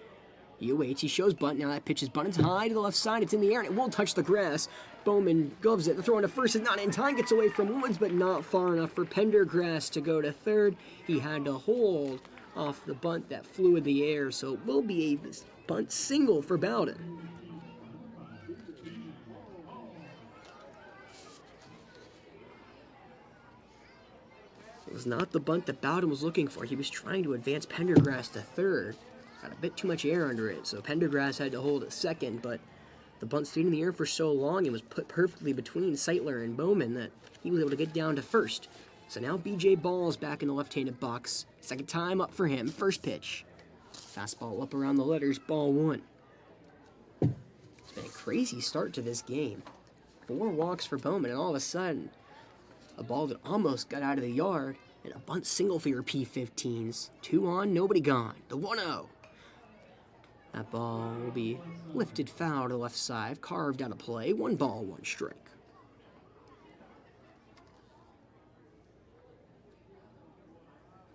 He awaits, he shows bunt, now that pitch is bunted high to the left side, it's in the air and it will touch the grass. Bowman gloves it, the throw into first is not in time, gets away from Woods, but not far enough for Pendergrass to go to third. He had to hold off the bunt that flew in the air, so it will be a bunt single for Bowden. It was not the bunt that Bowden was looking for. He was trying to advance Pendergrass to third. Got a bit too much air under it, so Pendergrass had to hold at second, but the bunt stayed in the air for so long and was put perfectly between Seitler and Bowman that he was able to get down to first. So now B.J. Ball's back in the left-handed box. Second time up for him. First pitch. Fastball up around the letters. Ball 1. It's been a crazy start to this game. 4 walks for Bowman, and all of a sudden, a ball that almost got out of the yard, and a bunt single for your P-15s. 2 on, nobody gone. The 1-0. That ball will be lifted foul to the left side, carved out of play. 1 ball, 1 strike.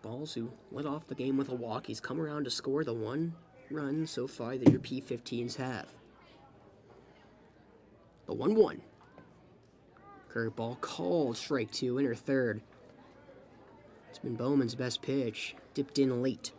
Balls, who led off the game with a walk, he's come around to score the 1 run so far that your P-15s have. The 1-1. Curveball called, strike 2, enter third. It's been Bowman's best pitch, dipped in late.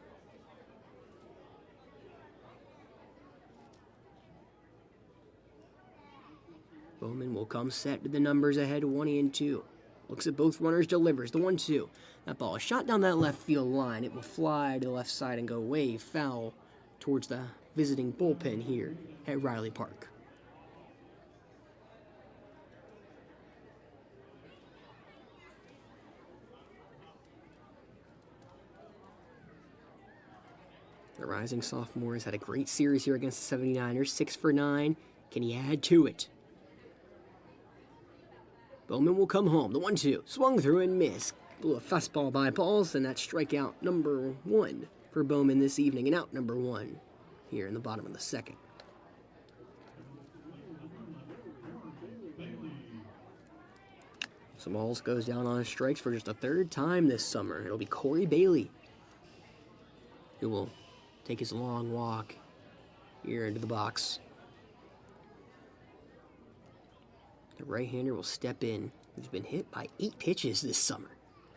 Bowman will come set to the numbers ahead, 1 and 2. Looks at both runners, delivers the 1-2. That ball is shot down that left field line. It will fly to the left side and go way foul towards the visiting bullpen here at Riley Park. The rising sophomore has had a great series here against the 79ers. 6 for 9. Can he add to it? Bowman will come home. The 1-2. Swung through and missed. Blew a fastball by Balls, and that's strikeout number 1 for Bowman this evening, and out number 1 here in the bottom of the second. Smalls goes down on strikes for just the third time this summer. It'll be Corey Bailey who will take his long walk here into the box. The right-hander will step in. He's been hit by 8 pitches this summer.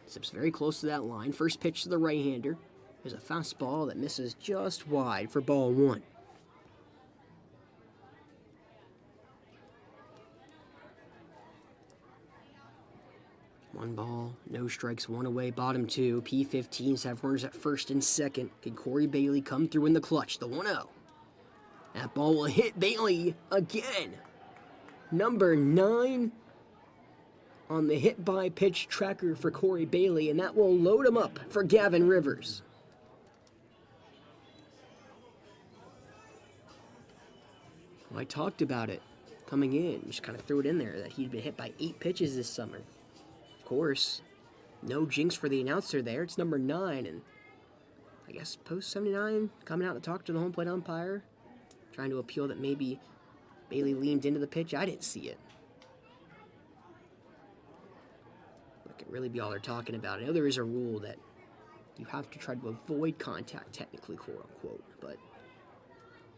Steps very close to that line. First pitch to the right-hander. There's a fastball that misses just wide for ball 1. One ball, no strikes, one away, bottom 2. P-15s have runners at first and second. Can Corey Bailey come through in the clutch? The 1-0. That ball will hit Bailey again. Number 9 on the hit by pitch tracker for Corey Bailey, and that will load him up for Gavin Rivers. Well, I talked about it coming in, just kind of threw it in there, that he'd been hit by 8 pitches this summer. Of course, no jinx for the announcer there. It's number 9, and I guess post 79 coming out to talk to the home plate umpire, trying to appeal that maybe Bailey leaned into the pitch. I didn't see it. That could really be all they're talking about. I know there is a rule that you have to try to avoid contact, technically, quote unquote, but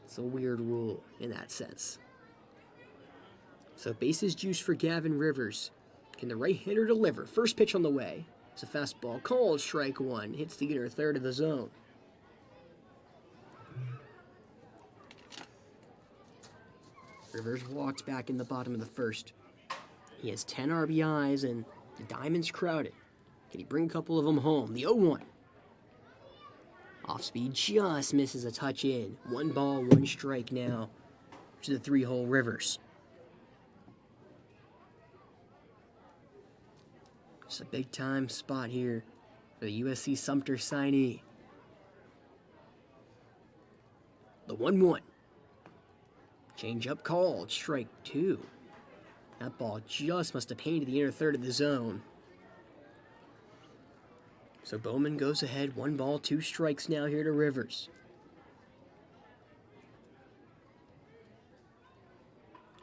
it's a weird rule in that sense. So bases juice for Gavin Rivers. Can the right-hander deliver? First pitch on the way. It's a fastball. Called strike 1. Hits the inner third of the zone. Rivers walks back in the bottom of the first. He has 10 RBIs and the diamond's crowded. Can he bring a couple of them home? The 0-1. Off speed just misses a touch in. 1 ball, 1 strike now to the 3-hole Rivers. It's a big time spot here for the USC Sumter signee. The 1-1. Change up called, strike 2. That ball just must have painted the inner third of the zone. So Bowman goes ahead, 1 ball, 2 strikes now here to Rivers.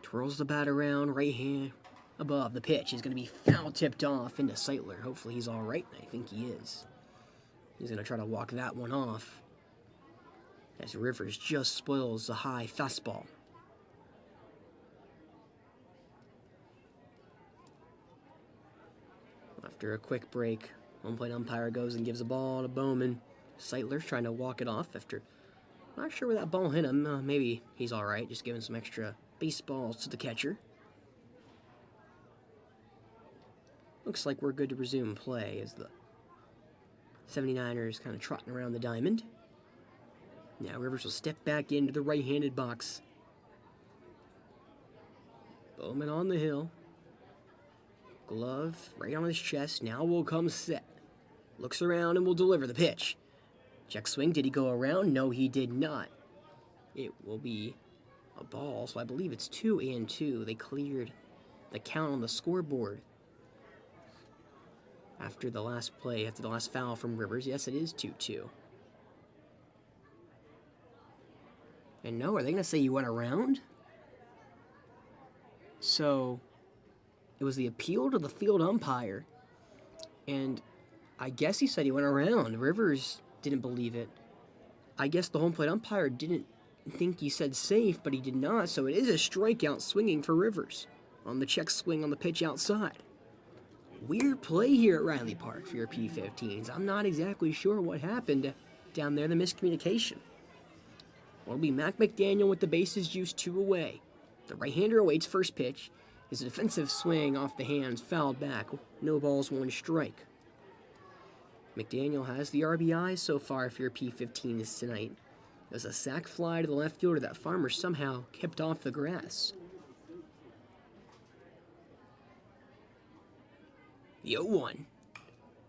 Twirls the bat around, right hand above the pitch. He's going to be foul tipped off into Seitler. Hopefully he's all right, and I think he is. He's going to try to walk that one off as Rivers just spoils the high fastball. After a quick break, home plate umpire goes and gives the ball to Bowman. Seitler's trying to walk it off after, not sure where that ball hit him. Maybe he's all right, just giving some extra baseballs to the catcher. Looks like we're good to resume play as the 79ers kind of trotting around the diamond. Now Rivers will step back into the right-handed box. Bowman on the hill. Glove right on his chest. Now will come set. Looks around and will deliver the pitch. Check swing. Did he go around? No, he did not. It will be a ball, so I believe it's 2-2. They cleared the count on the scoreboard after the last play, after the last foul from Rivers. Yes, it is 2-2. And no, are they going to say you went around? So it was the appeal to the field umpire, and I guess he said he went around. Rivers didn't believe it. I guess the home plate umpire didn't think he said safe, but he did not, so it is a strikeout swinging for Rivers on the check swing on the pitch outside. Weird play here at Riley Park for your P-15s. I'm not exactly sure what happened down there, the miscommunication. Well, it'll be Mac McDaniel with the bases juiced 2 away. The right-hander awaits first pitch. His defensive swing off the hands fouled back. No balls, 1 strike. McDaniel has the RBI so far for your P-15s tonight. There's a sac fly to the left fielder that Farmer somehow kept off the grass. The 0-1.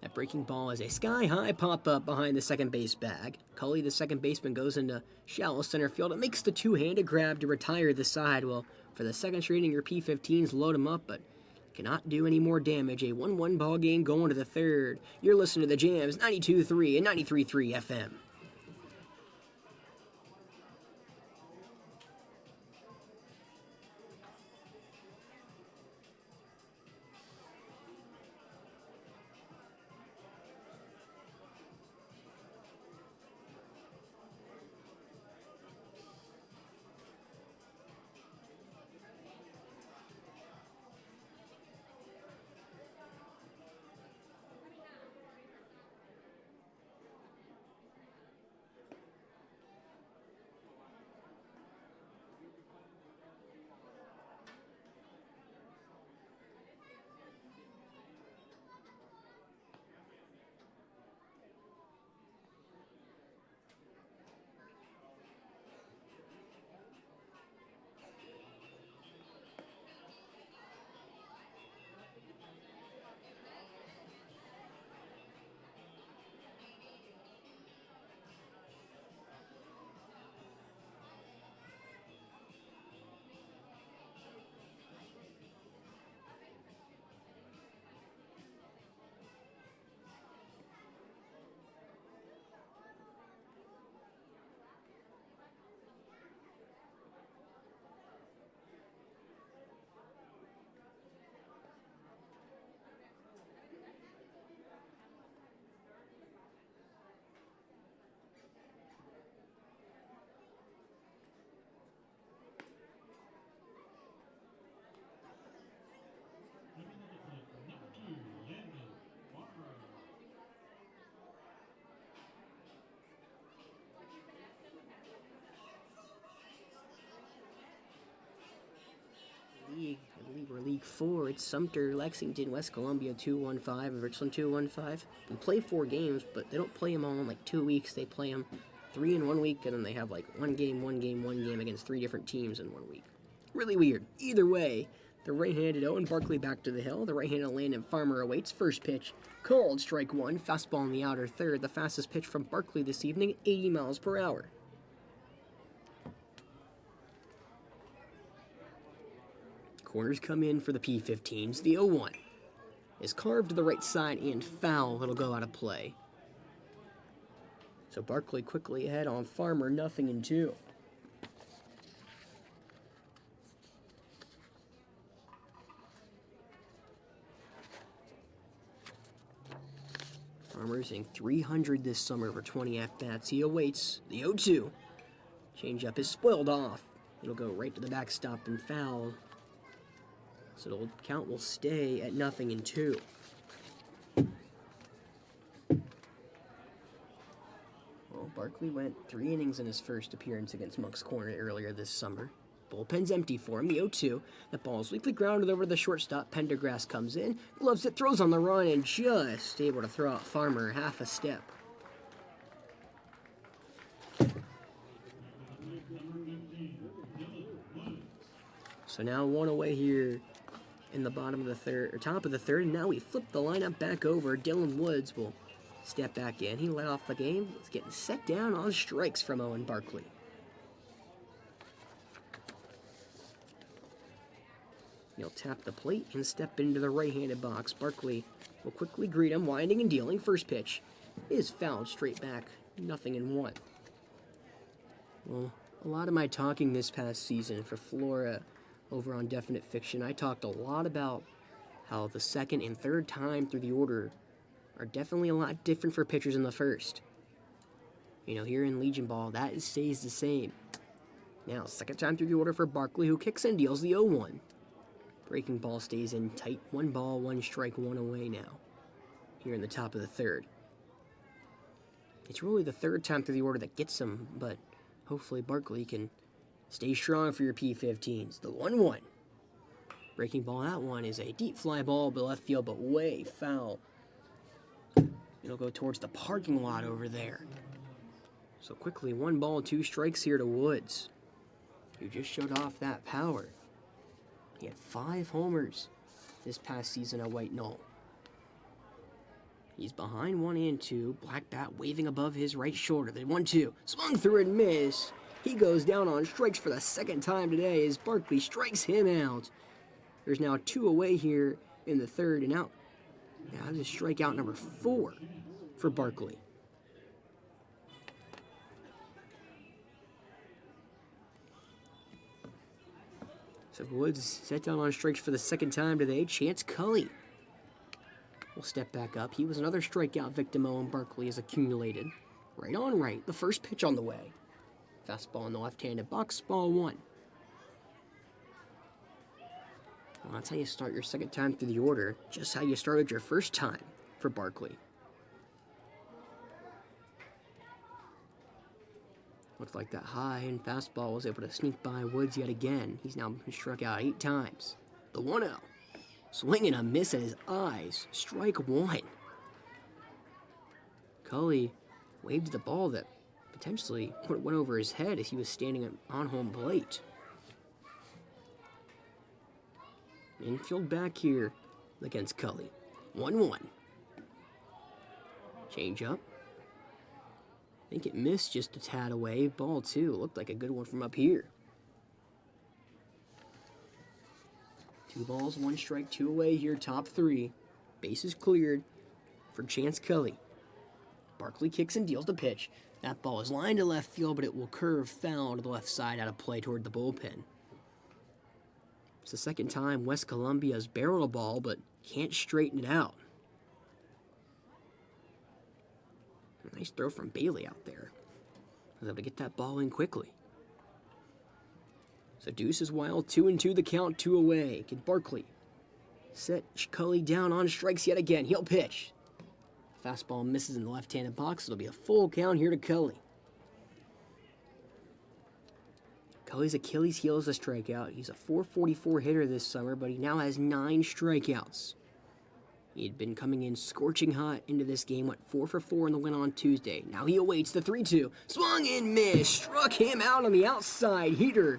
That breaking ball is a sky-high pop-up behind the second base bag. Cully, the second baseman, goes into shallow center field. It makes the two-handed grab to retire the side. Well, for the second straight inning, your P-15s load him up, but cannot do any more damage. A 1-1 ball game going to the third. You're listening to the Jams, 92.3 and 93.3 FM. league. I believe we're League 4. It's Sumter, Lexington, West Columbia 215, and Richland 215. We play 4 games, but they don't play them all in like 2 weeks. They play them 3 in 1 week, and then they have like one game against 3 different teams in 1 week. Really weird. Either way, the right-handed Owen Barkley back to the hill. The right-handed Landon Farmer awaits. First pitch, called strike 1. Fastball in the outer third. The fastest pitch from Barkley this evening, 80 miles per hour. Corners come in for the P-15s. The 0-1 is carved to the right side and foul. It'll go out of play. So Barkley quickly ahead on Farmer, 0-2. Farmer's hitting .300 this summer for 20 at-bats. He awaits the 0-2. Changeup is spoiled off. It'll go right to the backstop and foul. So the count will stay at 0-2. Well, Barkley went 3 innings in his first appearance against Monk's Corner earlier this summer. Bullpen's empty for him, the 0-2. That ball is weakly grounded over the shortstop. Pendergrass comes in, gloves it, throws on the run, and just able to throw out Farmer half a step. So now 1 away here in the bottom of the third, or top of the third, and now we flip the lineup back over. Dylan Woods will step back in. He led off the game. He's getting set down on strikes from Owen Barkley. He'll tap the plate and step into the right-handed box. Barkley will quickly greet him, winding and dealing. First pitch is fouled straight back, 0-1. Well, a lot of my talking this past season for Flora over on Definite Fiction, I talked a lot about how the second and third time through the order are definitely a lot different for pitchers in the first. You know, here in Legion Ball, that stays the same. Now, second time through the order for Barkley, who kicks and deals the 0-1. Breaking ball stays in tight. 1 ball, 1 strike, 1 away now. Here in the top of the third. It's really the third time through the order that gets him, but hopefully Barkley can stay strong for your P-15s. The 1-1. Breaking ball, that one is a deep fly ball to left field, but way foul. It'll go towards the parking lot over there. So quickly, 1 ball, 2 strikes here to Woods, who just showed off that power. He had 5 homers this past season at White Knoll. He's behind 1 and 2. Black bat waving above his right shoulder. The 1-2. Swung through and missed. He goes down on strikes for the second time today as Barkley strikes him out. There's now 2 away here in the third and out. Now this is strikeout number 4 for Barkley. So Woods set down on strikes for the second time today. Chance Cully will step back up. He was another strikeout victim Owen Barkley has accumulated. Right on right. The first pitch on the way. Fastball in the left-handed box. Ball 1. Well, that's how you start your second time through the order. Just how you started your first time for Barkley. Looked like that high-end fastball was able to sneak by Woods yet again. He's now been struck out 8 times. The 1-0. Swing and a miss at his eyes. Strike 1. Cully waved the ball that potentially went over his head as he was standing on home plate. Infield back here against Cully. 1-1. Change up. I think it missed just a tad away. Ball 2. Looked like a good one from up here. 2 balls, 1 strike, 2 away here. Top 3. Bases cleared for Chance Cully. Barkley kicks and deals the pitch. That ball is lined to left field, but it will curve foul to the left side out of play toward the bullpen. It's the second time West Columbia's barreled a ball, but can't straighten it out. Nice throw from Bailey out there. Was able to get that ball in quickly. So Deuce is wild. 2-2 the count, 2 away. Can Barkley set Cully down on strikes yet again? He'll pitch. Fastball misses in the left-handed box. It'll be a full count here to Cully. Well, his Achilles heel is a strikeout. He's a .444 hitter this summer, but he now has 9 strikeouts. He had been coming in scorching hot into this game, went 4 for 4 in the win on Tuesday. Now he awaits the 3-2. Swung and missed. Struck him out on the outside heater.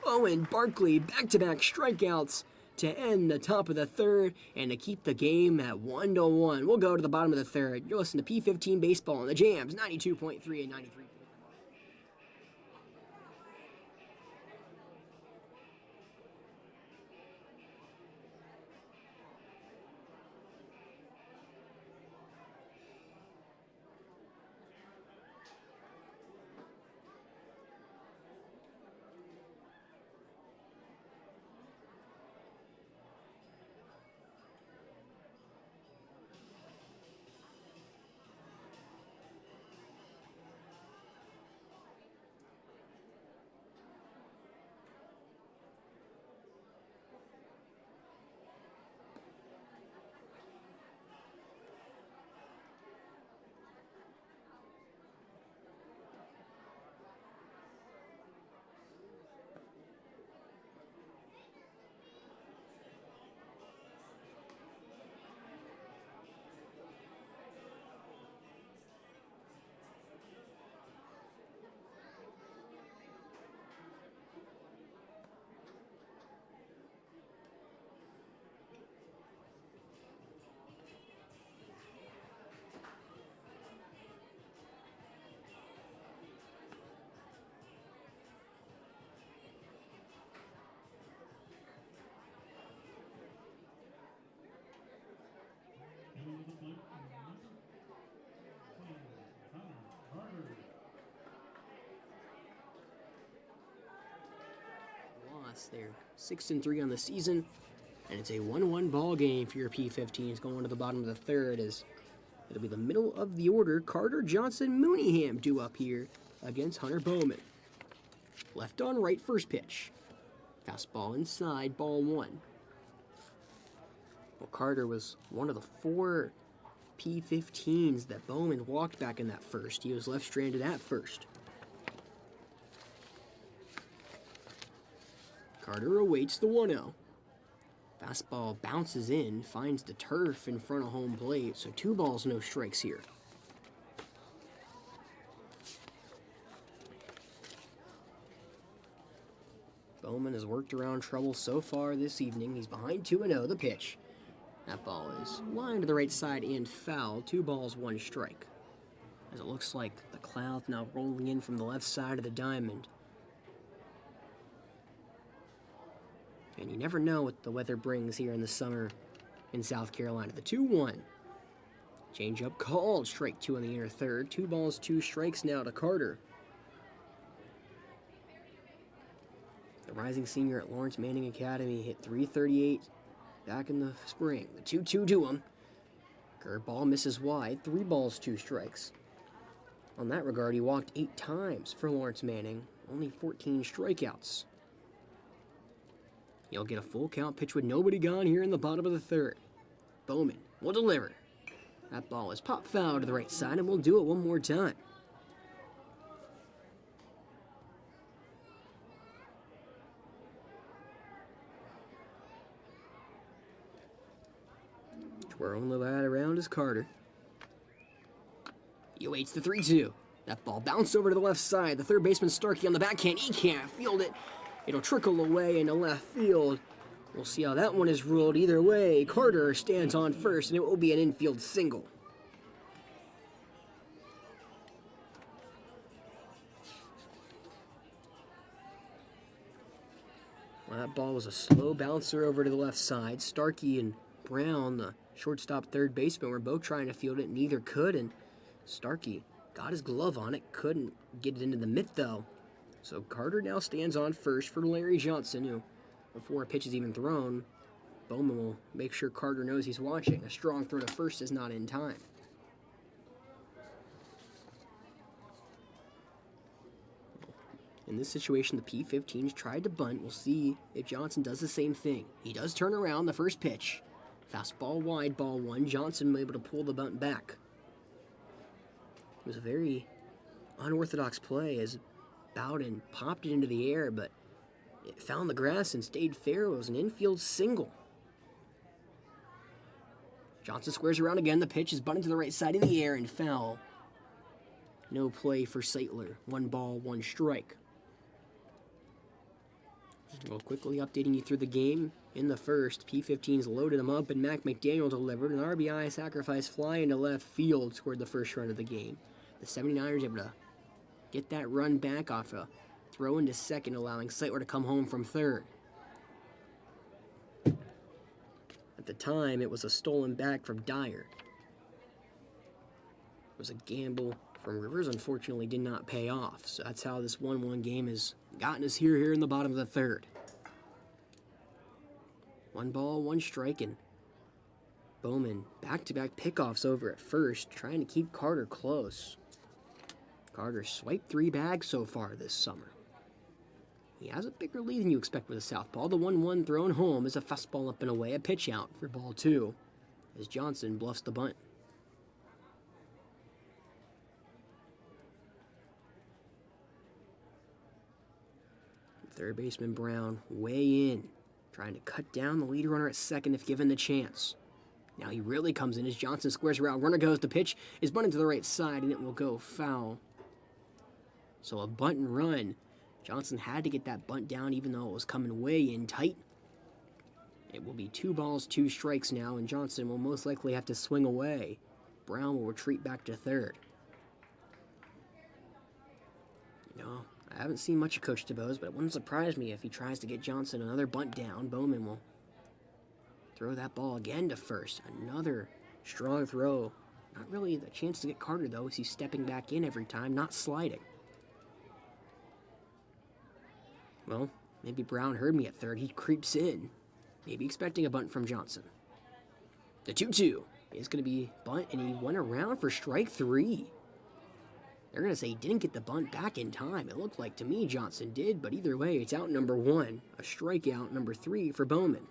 Owen Barkley, back-to-back strikeouts to end the top of the third and to keep the game at 1-1. We'll go to the bottom of the third. You're listening to P-15 Baseball on the Jams, 92.3 and 93. They're 6-3 on the season, and it's a 1-1 ball game for your P-15s going to the bottom of the third. As it'll be the middle of the order. Carter, Johnson, Mooneyham due up here against Hunter Bowman. Left on right, first pitch. Fastball inside, ball 1. Well, Carter was one of the 4 P-15s that Bowman walked back in that first. He was left stranded at first. Carter awaits the 1-0. Fastball bounces in, finds the turf in front of home plate, so 2 balls, no strikes here. Bowman has worked around trouble so far this evening. He's behind 2-0, the pitch. That ball is lined to the right side and foul. 2 balls, 1 strike. As it looks like the cloud now rolling in from the left side of the diamond. And you never know what the weather brings here in the summer in South Carolina. The 2-1. Change-up called. Strike 2 in the inner third. 2 balls, 2 strikes now to Carter. The rising senior at Lawrence Manning Academy hit .338 back in the spring. The 2-2 to him. Curveball misses wide. 3 balls, 2 strikes. On that regard, he walked 8 times for Lawrence Manning. Only 14 strikeouts. You'll get a full count pitch with nobody gone here in the bottom of the third. Bowman will deliver. That ball is popped foul to the right side, and we'll do it one more time. Twirling the bat around is Carter. He awaits the 3-2. That ball bounced over to the left side. The third baseman Starkey on the backhand. He can't field it. It'll trickle away into left field. We'll see how that one is ruled. Either way, Carter stands on first, and it will be an infield single. Well, that ball was a slow bouncer over to the left side. Starkey and Brown, the shortstop third baseman, were both trying to field it. Neither could, and Starkey got his glove on it. Couldn't get it into the mitt, though. So Carter now stands on first for Larry Johnson, who, before a pitch is even thrown, Bowman will make sure Carter knows he's watching. A strong throw to first is not in time. In this situation, the P-15s tried to bunt. We'll see if Johnson does the same thing. He does turn around the first pitch. Fastball wide, ball 1. Johnson able to pull the bunt back. It was a very unorthodox play as Bowden popped it into the air, but It found the grass and stayed fair. It was an infield single. Johnson squares around again. The pitch is bunting to the right side in the air and foul. No play for Saitler. 1 ball, 1 strike. Well, quickly updating you through the game. In the first, P-15's loaded him up, and Mac McDaniel delivered an RBI sacrifice fly into left field, scored the first run of the game. The 79ers able to get that run back off a throw into second, allowing Saitler to come home from third. At the time, it was a stolen back from Dyer. It was a gamble from Rivers, unfortunately did not pay off. So that's how this 1-1 game has gotten us here in the bottom of the third. 1 ball, 1 strike, and Bowman back-to-back pickoffs over at first, trying to keep Carter close. Carter swiped 3 bags so far this summer. He has a bigger lead than you expect with a southpaw. The 1-1 thrown home is a fastball up and away, a pitch out for ball 2, as Johnson bluffs the bunt. Third baseman Brown way in, trying to cut down the lead runner at second if given the chance. Now he really comes in as Johnson squares around. Runner goes, the pitch is bunted to the right side, and it will go foul. So a bunt and run. Johnson had to get that bunt down even though it was coming way in tight. It will be 2 balls, 2 strikes now, and Johnson will most likely have to swing away. Brown will retreat back to third. You know, I haven't seen much of Coach DeBose, but it wouldn't surprise me if he tries to get Johnson another bunt down. Bowman will throw that ball again to first. Another strong throw. Not really the chance to get Carter, though, as he's stepping back in every time, not sliding. Well, maybe Brown heard me at third. He creeps in, maybe expecting a bunt from Johnson. The 2-2 is going to be bunt, and he went around for strike 3. They're going to say he didn't get the bunt back in time. It looked like to me Johnson did, but either way, it's out number 1. A strikeout number 3 for Bowman.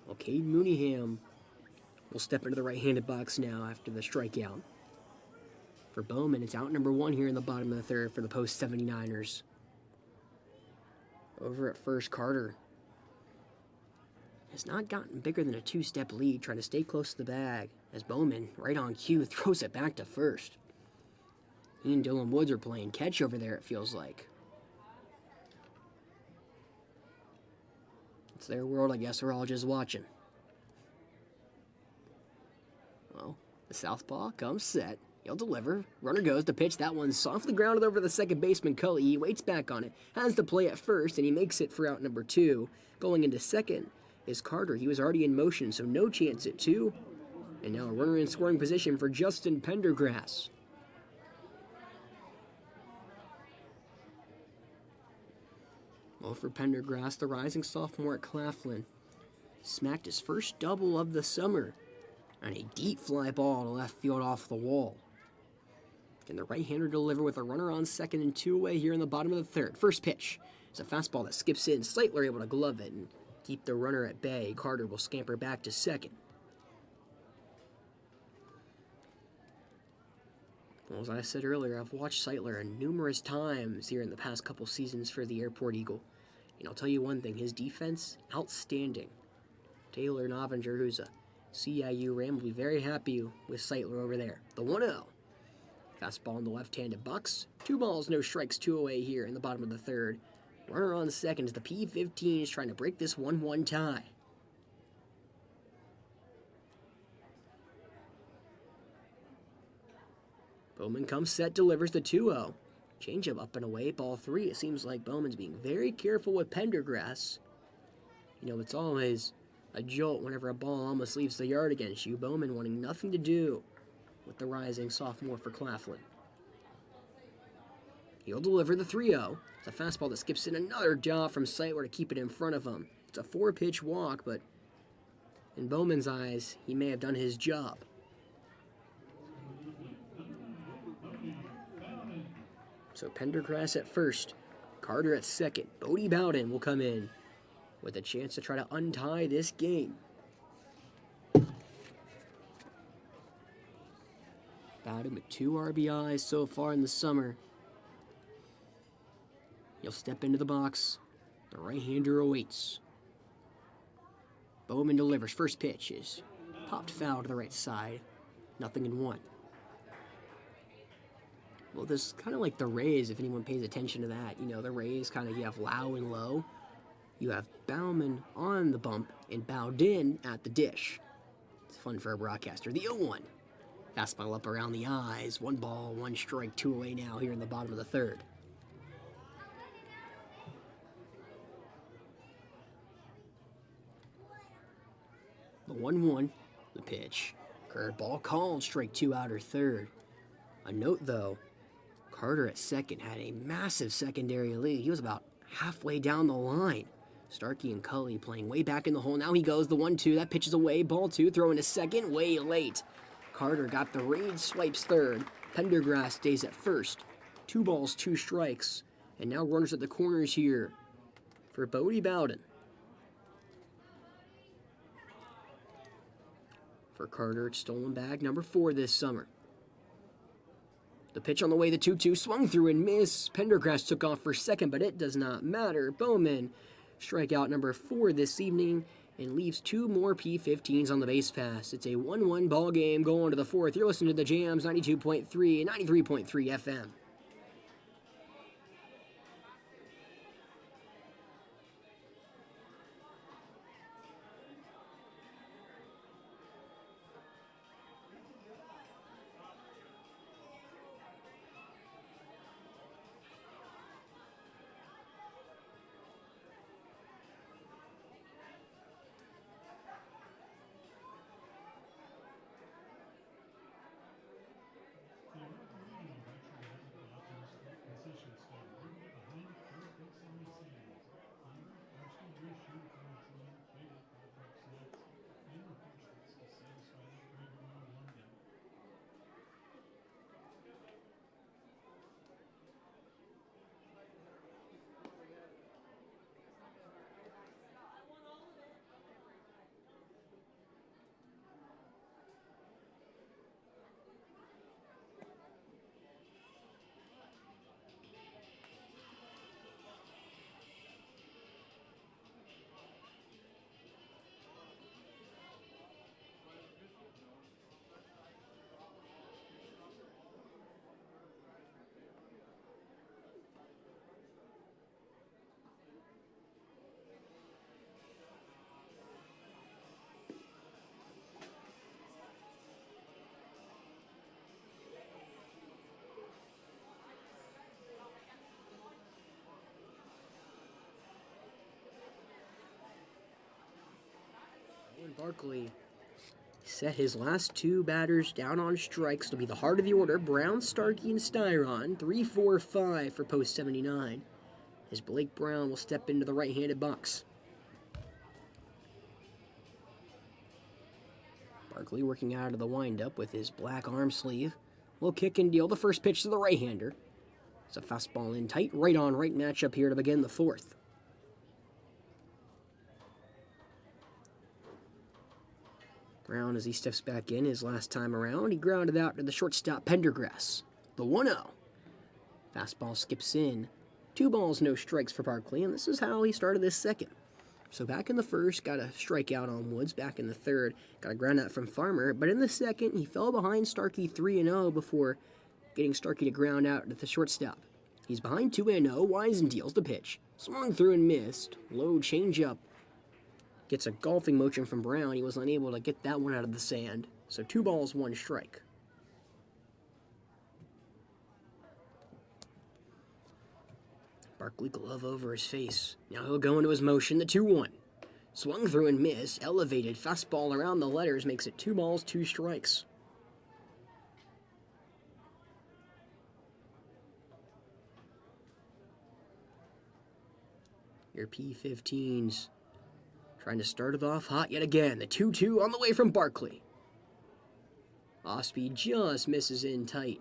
Well, Cade Mooneyham will step into the right-handed box now after the strikeout. For Bowman, it's out number 1 here in the bottom of the third for the post-79ers. Over at first, Carter has not gotten bigger than a 2-step lead, trying to stay close to the bag, as Bowman, right on cue, throws it back to first. He and Dylan Woods are playing catch over there, it feels like. It's their world, I guess we're all just watching. Well, the southpaw comes set. He'll deliver. Runner goes. The pitch. That one's softly grounded over the second baseman, Cully. He waits back on it. Has the play at first, and he makes it for out number 2. Going into second is Carter. He was already in motion, so no chance at 2. And now a runner in scoring position for Justin Pendergrass. Well, for Pendergrass, the rising sophomore at Claflin smacked his first double of the summer on a deep fly ball to left field off the wall. Can the right-hander deliver with a runner on second and 2 away here in the bottom of the third? First pitch is a fastball that skips in. Saitler able to glove it and keep the runner at bay. Carter will scamper back to second. Well, as I said earlier, I've watched Saitler numerous times here in the past couple seasons for the Airport Eagle. And I'll tell you one thing, his defense, outstanding. Taylor Novinger, who's a CIU Ram, will be very happy with Saitler over there. The 1-0. Fastball in the left-handed box. 2 balls, no strikes, 2 away here in the bottom of the third. Runner on second as the P-15 is trying to break this 1-1 tie. Bowman comes set, delivers the 2-0. Changeup up and away, ball 3. It seems like Bowman's being very careful with Pendergrass. You know, it's always a jolt whenever a ball almost leaves the yard against you. Bowman wanting nothing to do with the rising sophomore for Claflin. He'll deliver the 3-0. It's a fastball that skips in. Another job from Saitler to keep it in front of him. It's a 4-pitch walk, but in Bowman's eyes, he may have done his job. So Pendergrass at first, Carter at second. Bodie Bowden will come in with a chance to try to untie this game. got him at 2 RBIs so far in the summer. He'll step into the box. The right-hander awaits. Bowman delivers. First pitch is popped foul to the right side. 0-1. Well, this is kind of like the Rays, if anyone pays attention to that. You know, the Rays kind of, you have Lau and Low. You have Bauman on the bump and Bowden at the dish. It's fun for a broadcaster. The 0-1. Fastball up around the eyes. 1 ball, 1 strike, 2 away now here in the bottom of the third. The 1-1, the pitch. Curveball called, strike 2 outer third. A note though, Carter at second had a massive secondary lead. He was about halfway down the line. Starkey and Cully playing way back in the hole. Now he goes, the 1-2, that pitch is away. Ball 2, throwing to second, way late. Carter got the read, swipes third. Pendergrass stays at first. 2 balls, 2 strikes. And now runners at the corners here for Bodie Bowden. For Carter, it's stolen bag number 4 this summer. The pitch on the way, the 2-2, swung through and missed. Pendergrass took off for second, but it does not matter. Bowman, strikeout number 4 this evening, and leaves 2 more P-15s on the base pass. It's a 1-1 ball game going to the 4th. You're listening to the Jams 92.3 and 93.3 FM. Barkley set his last 2 batters down on strikes. It'll be the heart of the order. Brown, Starkey, and Styron. 3-4-5 for post 79. As Blake Brown will step into the right-handed box. Barkley working out of the windup with his black arm sleeve. Will kick and deal the first pitch to the right-hander. It's a fastball in tight, right-on-right matchup here to begin the 4th. Brown, as he steps back in his last time around, he grounded out to the shortstop Pendergrass. The 1-0. Fastball skips in. 2 balls, no strikes for Barkley, and this is how he started this second. So back in the first, got a strikeout on Woods. Back in the third, got a ground out from Farmer. But in the second, he fell behind Starkey 3-0 before getting Starkey to ground out at the shortstop. He's behind 2-0. Wisen deals the pitch. Swung through and missed. Low changeup. Gets a golfing motion from Brown. He was unable to get that one out of the sand. So 2 balls, 1 strike. Barkley glove over his face. Now he'll go into his motion, the 2-1. Swung through and missed. Elevated fastball around the letters makes it 2 balls, 2 strikes. Your P-15s trying to start it off hot yet again. The 2-2 on the way from Barkley. Off-speed just misses in tight.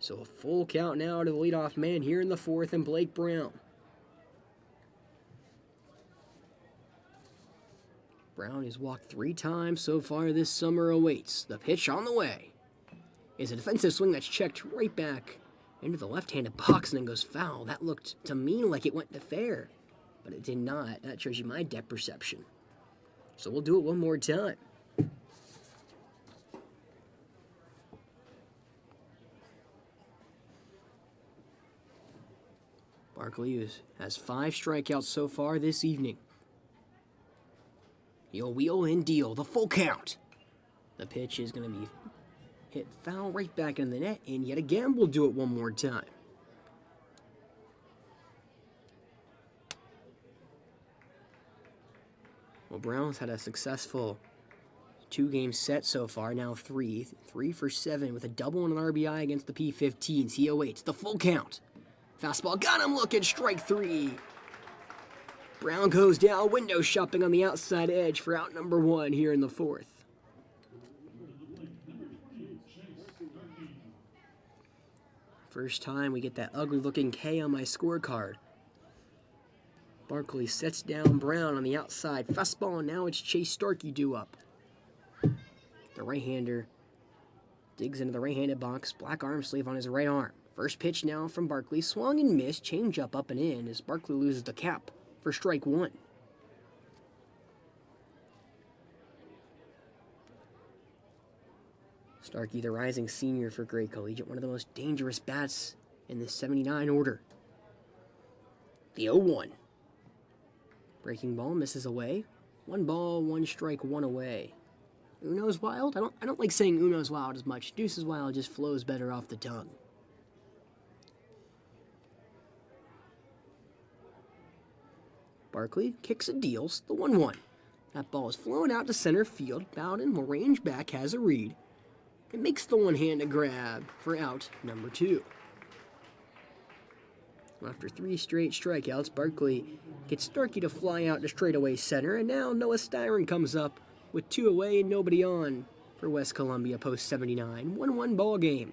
So a full count now to the leadoff man here in the 4th, and Blake Brown. Brown has walked 3 times so far this summer awaits. The pitch on the way. It's a defensive swing that's checked right back into the left-handed box and then goes foul. That looked to me like it went to fair, but it did not. That shows you my depth perception. So we'll do it one more time. Barkley has 5 strikeouts so far this evening. He'll wheel and deal the full count. The pitch is going to be hit foul right back in the net, and yet again we'll do it one more time. Well, Brown's had a successful 2-game set so far, now 3 for 7 with a double and an RBI against the P-15s. He awaits the full count. Fastball got him looking, strike 3. Brown goes down, window shopping on the outside edge for out number 1 here in the 4th. First time we get that ugly looking K on my scorecard. Barkley sets down Brown on the outside. Fastball, and now it's Chase Starkey due up. The right-hander digs into the right-handed box. Black arm sleeve on his right arm. First pitch now from Barkley. Swung and missed. Change up and in as Barkley loses the cap for strike 1. Starkey, the rising senior for Gray Collegiate, one of the most dangerous bats in the 79 order. The 0-1. Breaking ball misses away. 1 ball, 1 strike, 1 away. Uno's wild? I don't like saying Uno's wild as much. Deuce's wild just flows better off the tongue. Barkley kicks and deals the 1-1. That ball is flown out to center field. Bowden will range back, has a read. It makes the one-handed grab for out number 2. After 3 straight strikeouts, Barkley gets Starkey to fly out to straightaway center, and now Noah Styron comes up with 2 away and nobody on for West Columbia post 79. 1-1 ball game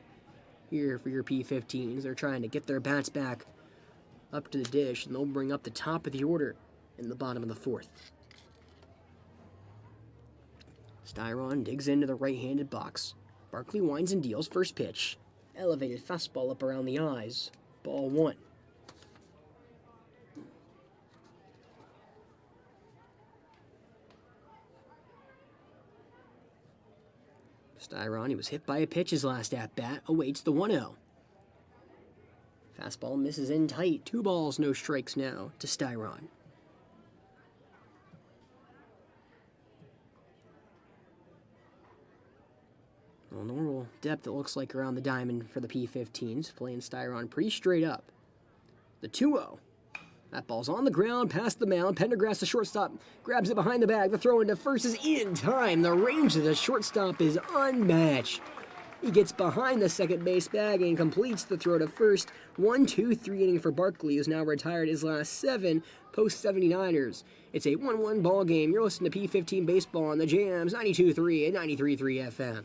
here for your P-15s. They're trying to get their bats back up to the dish, and they'll bring up the top of the order in the bottom of the 4th. Styron digs into the right-handed box. Barkley winds and deals. First pitch. Elevated fastball up around the eyes. Ball 1. Styron, he was hit by a pitch his last at-bat, awaits the 1-0. Fastball misses in tight. 2 balls, no strikes now to Styron. Well, normal depth it looks like around the diamond for the P-15s, playing Styron pretty straight up. The 2-0. That ball's on the ground, past the mound. Pendergrass, the shortstop, grabs it behind the bag. The throw into first is in time. The range of the shortstop is unmatched. He gets behind the second base bag and completes the throw to first. 1-2-3 inning for Barkley, who's now retired his last 7 post-79ers. It's a 1-1 ball game. You're listening to P-15 Baseball on the Jams, 92.3 and 93.3 FM.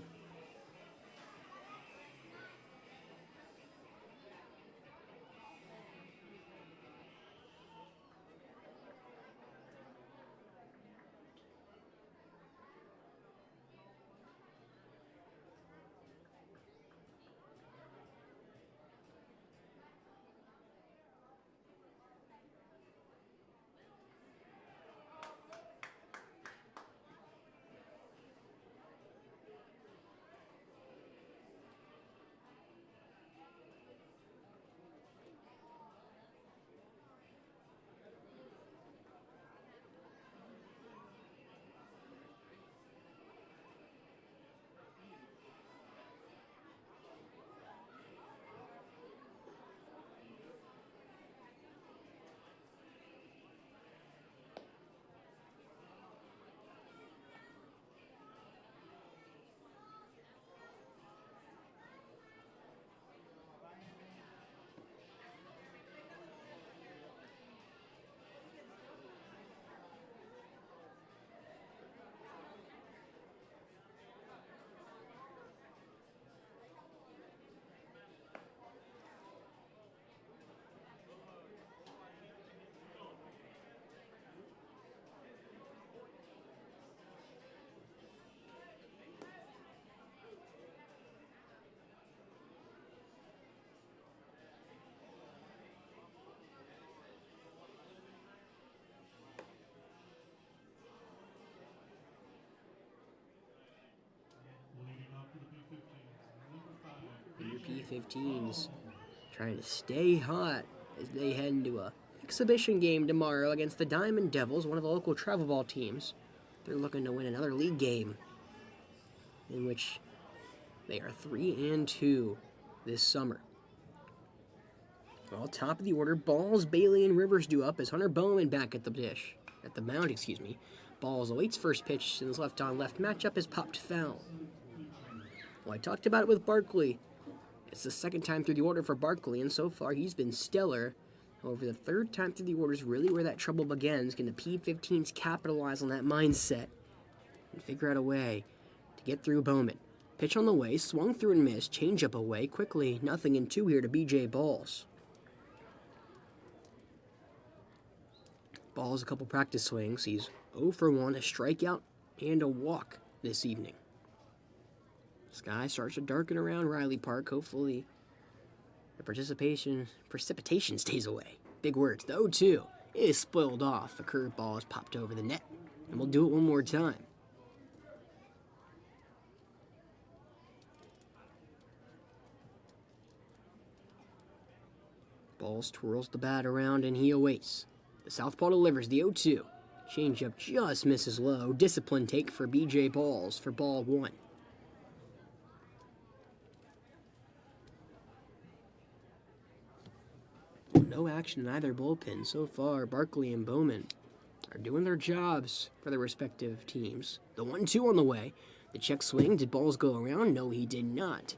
P-15s trying to stay hot as they head into a exhibition game tomorrow against the Diamond Devils, one of the local travel ball teams. They're looking to win another league game in which they are 3-2 this summer. Well, top of the order, Balls, Bailey, and Rivers due up as Hunter Bowman back at the mound. Balls awaits first pitch in his left-on-left matchup is popped foul. Well, I talked about it with Barkley. It's the second time through the order for Barkley, and so far he's been stellar. However, the third time through the order is really where that trouble begins. Can the P-15s capitalize on that mindset and figure out a way to get through Bowman? Pitch on the way, swung through and missed, changeup away, quickly, 0-2 here to B.J. Balls. Balls a couple practice swings. He's 0 for 1, a strikeout and a walk this evening. Sky starts to darken around Riley Park. Hopefully the precipitation stays away. Big words. The 0-2 is spoiled off. A curveball is popped over the net. And we'll do it one more time. Balls twirls the bat around and he awaits. The southpaw delivers the 0-2. Changeup just misses low. Discipline take for B.J. Balls for ball 1. No action in either bullpen so far. Barkley and Bowman are doing their jobs for their respective teams. The 1-2 on the way. The check swing. Did Balls go around? No, he did not.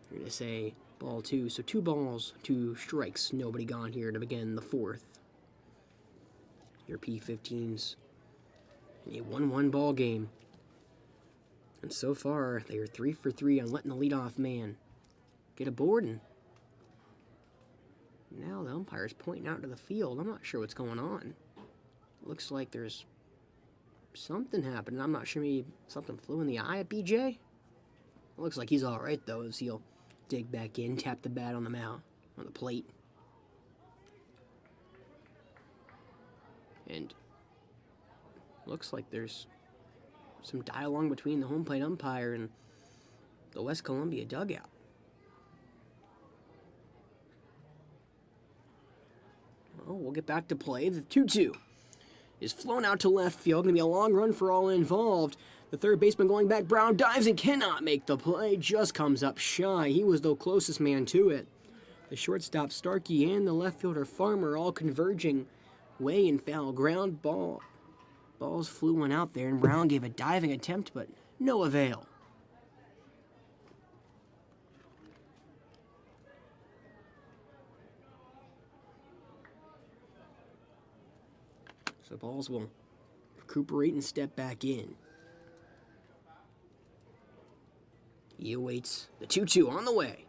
We're going to say ball 2. So 2 balls, 2 strikes. Nobody gone here to begin the 4th. Your P-15s in a 1-1 ball game. And so far, they are 3 for 3 on letting the leadoff man get aboard. And now the umpire's pointing out to the field. I'm not sure what's going on. Looks like there's something happening. I'm not sure, maybe something flew in the eye at BJ. Looks like he's all right, though, as he'll dig back in, tap the bat on the mound, on the plate. And looks like there's some dialogue between the home plate umpire and the West Columbia dugout. Well, we'll get back to play. The 2-2 is flown out to left field. Going to be a long run for all involved. The third baseman going back. Brown dives and cannot make the play. Just comes up shy. He was the closest man to it. The shortstop Starkey and the left fielder Farmer all converging. Way and foul ground ball. Balls flew one out there, and Brown gave a diving attempt, but no avail. So Balls will recuperate and step back in. He awaits the 2-2 on the way.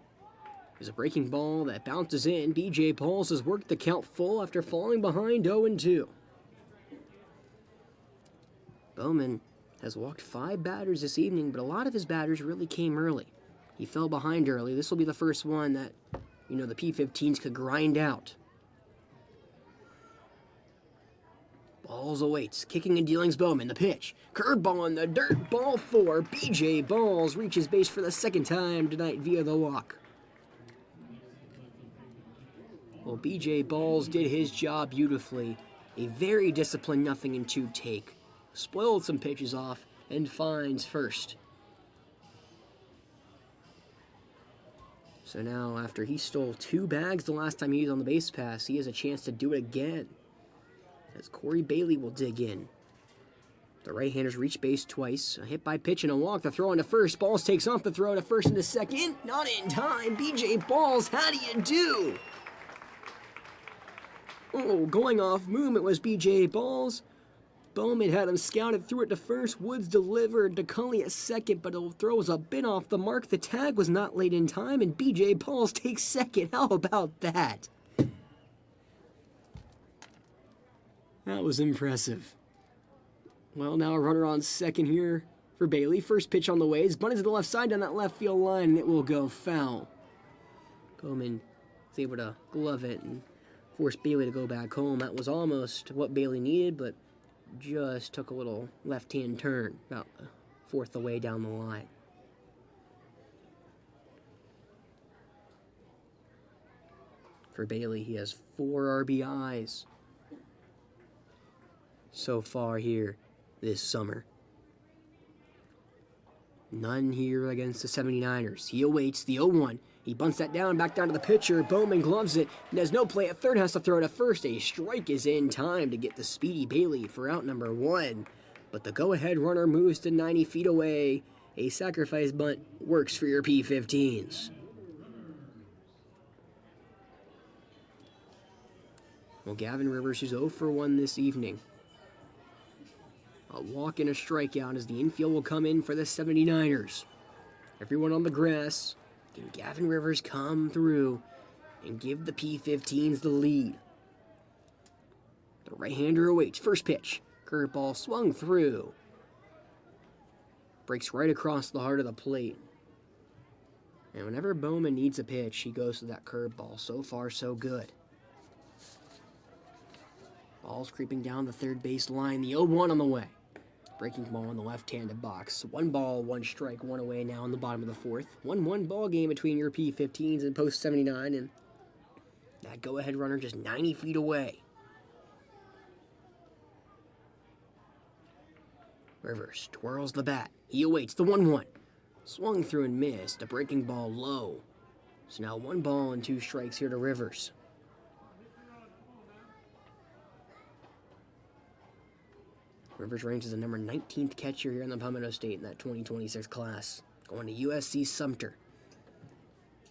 There's a breaking ball that bounces in. B.J. Balls has worked the count full after falling behind 0-2. Bowman has walked 5 batters this evening, but a lot of his batters really came early. He fell behind early. This will be the first one that, the P-15s could grind out. Balls awaits. Kicking and dealing's Bowman. The pitch. Curveball in the dirt. Ball 4. B.J. Balls reaches base for the second time tonight via the walk. Well, B.J. Balls did his job beautifully. A very disciplined 0-2 take. Spoiled some pitches off and finds first. So now, after he stole 2 bags the last time he was on the base pass, he has a chance to do it again. As Corey Bailey will dig in. The right-handers reach base twice. A hit by pitch and a walk. The throw into first. Balls takes off the throw to first and to second. Not in time. B.J. Balls, how do you do? Oh, going off movement was B.J. Balls. Bowman had him scouted, threw it to first. Woods delivered to Cully at second, but the throw was a bit off the mark. The tag was not late in time, and B.J. Balls takes second. How about that? That was impressive. Well, now a runner on second here for Bailey. First pitch on the way. It's bunted to the left side down that left field line, and it will go foul. Bowman was able to glove it and force Bailey to go back home. That was almost what Bailey needed, but just took a little left-hand turn about the 4th away down the line. For Bailey, he has 4 RBIs so far here this summer. None here against the 79ers. He awaits the 0-1. He bunts that back down to the pitcher. Bowman gloves it, and has no play at third, has to throw to first. A strike is in time to get the speedy Bailey for out number 1. But the go-ahead runner moves to 90 feet away. A sacrifice bunt works for your P-15s. Well, Gavin Rivers, who's 0 for 1 this evening. A walk and a strikeout as the infield will come in for the 79ers. Everyone on the grass. Can Gavin Rivers come through and give the P-15s the lead? The right-hander awaits. First pitch. Curveball swung through. Breaks right across the heart of the plate. And whenever Bowman needs a pitch, he goes to that curveball. So far, so good. Ball's creeping down the third base line. The 0-1 on the way. Breaking ball in the left-handed box. 1 ball, 1 strike, 1 away now in the bottom of the 4th. 1-1 ball game between your P-15s and post 79, and that go-ahead runner just 90 feet away. Rivers twirls the bat. He awaits the 1-1. Swung through and missed. A breaking ball low. So now 1 ball and 2 strikes here to Rivers. Rivers ranks as the number 19th catcher here in the Palmetto State in that 2026 class. Going to USC Sumter.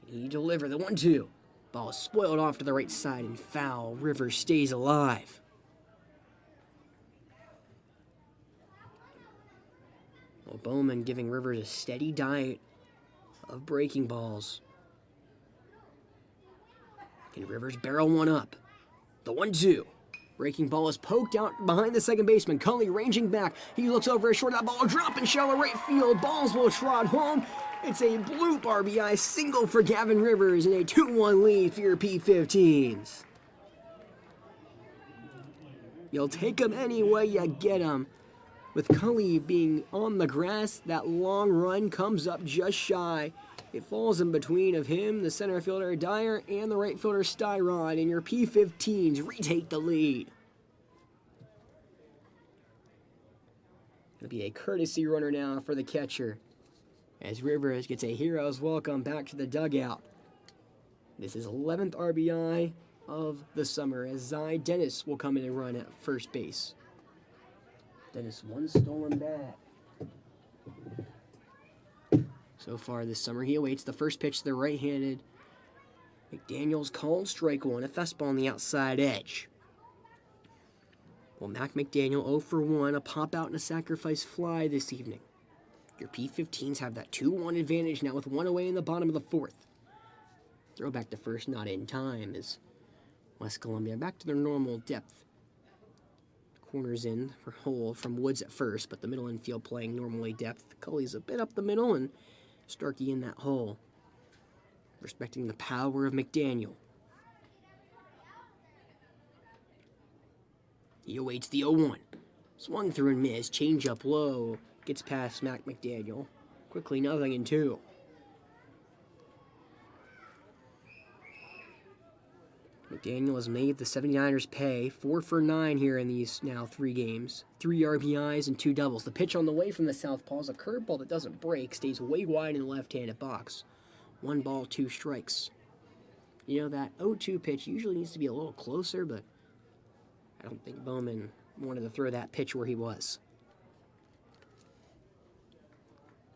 Can he deliver the 1-2? Ball is spoiled off to the right side and foul. Rivers stays alive. Well, Bowman giving Rivers a steady diet of breaking balls. Can Rivers barrel one up? The 1-2. Breaking ball is poked out behind the second baseman. Cully ranging back. He looks over his short. That ball drop in shallow right field. Balls will trot home. It's a bloop RBI single for Gavin Rivers and a 2-1 lead for your P-15s. You'll take them any way you get them. With Cully being on the grass, that long run comes up just shy. It falls in between of him, the center fielder Dyer, and the right fielder Styron, and your P-15s retake the lead. It'll be a courtesy runner now for the catcher, as Rivers gets a hero's welcome back to the dugout. This is 11th RBI of the summer, as Zy Dennis will come in and run at first base. Dennis, 1 stolen bat. So far this summer, he awaits the first pitch to the right-handed. McDaniel's called strike 1, a fastball on the outside edge. Well, Mac McDaniel 0 for 1, a pop-out and a sacrifice fly this evening. Your P-15s have that 2-1 advantage now with 1 away in the bottom of the 4th. Throw back to first, not in time, as West Columbia back to their normal depth. Corners in for hole from Woods at first, but the middle infield playing normally depth. Cully's a bit up the middle, and Starkey in that hole, respecting the power of McDaniel. He awaits the 0-1. Swung through and missed. Change up low. Gets past Mac McDaniel. Quickly 0-2. McDaniel has made the 79ers pay. 4 for 9 here in these now 3 games. 3 RBIs and 2 doubles. The pitch on the way from the southpaw is a curveball that doesn't break. Stays way wide in the left-handed box. 1 ball, 2 strikes. You know, that 0-2 pitch usually needs to be a little closer, but I don't think Bowman wanted to throw that pitch where he was.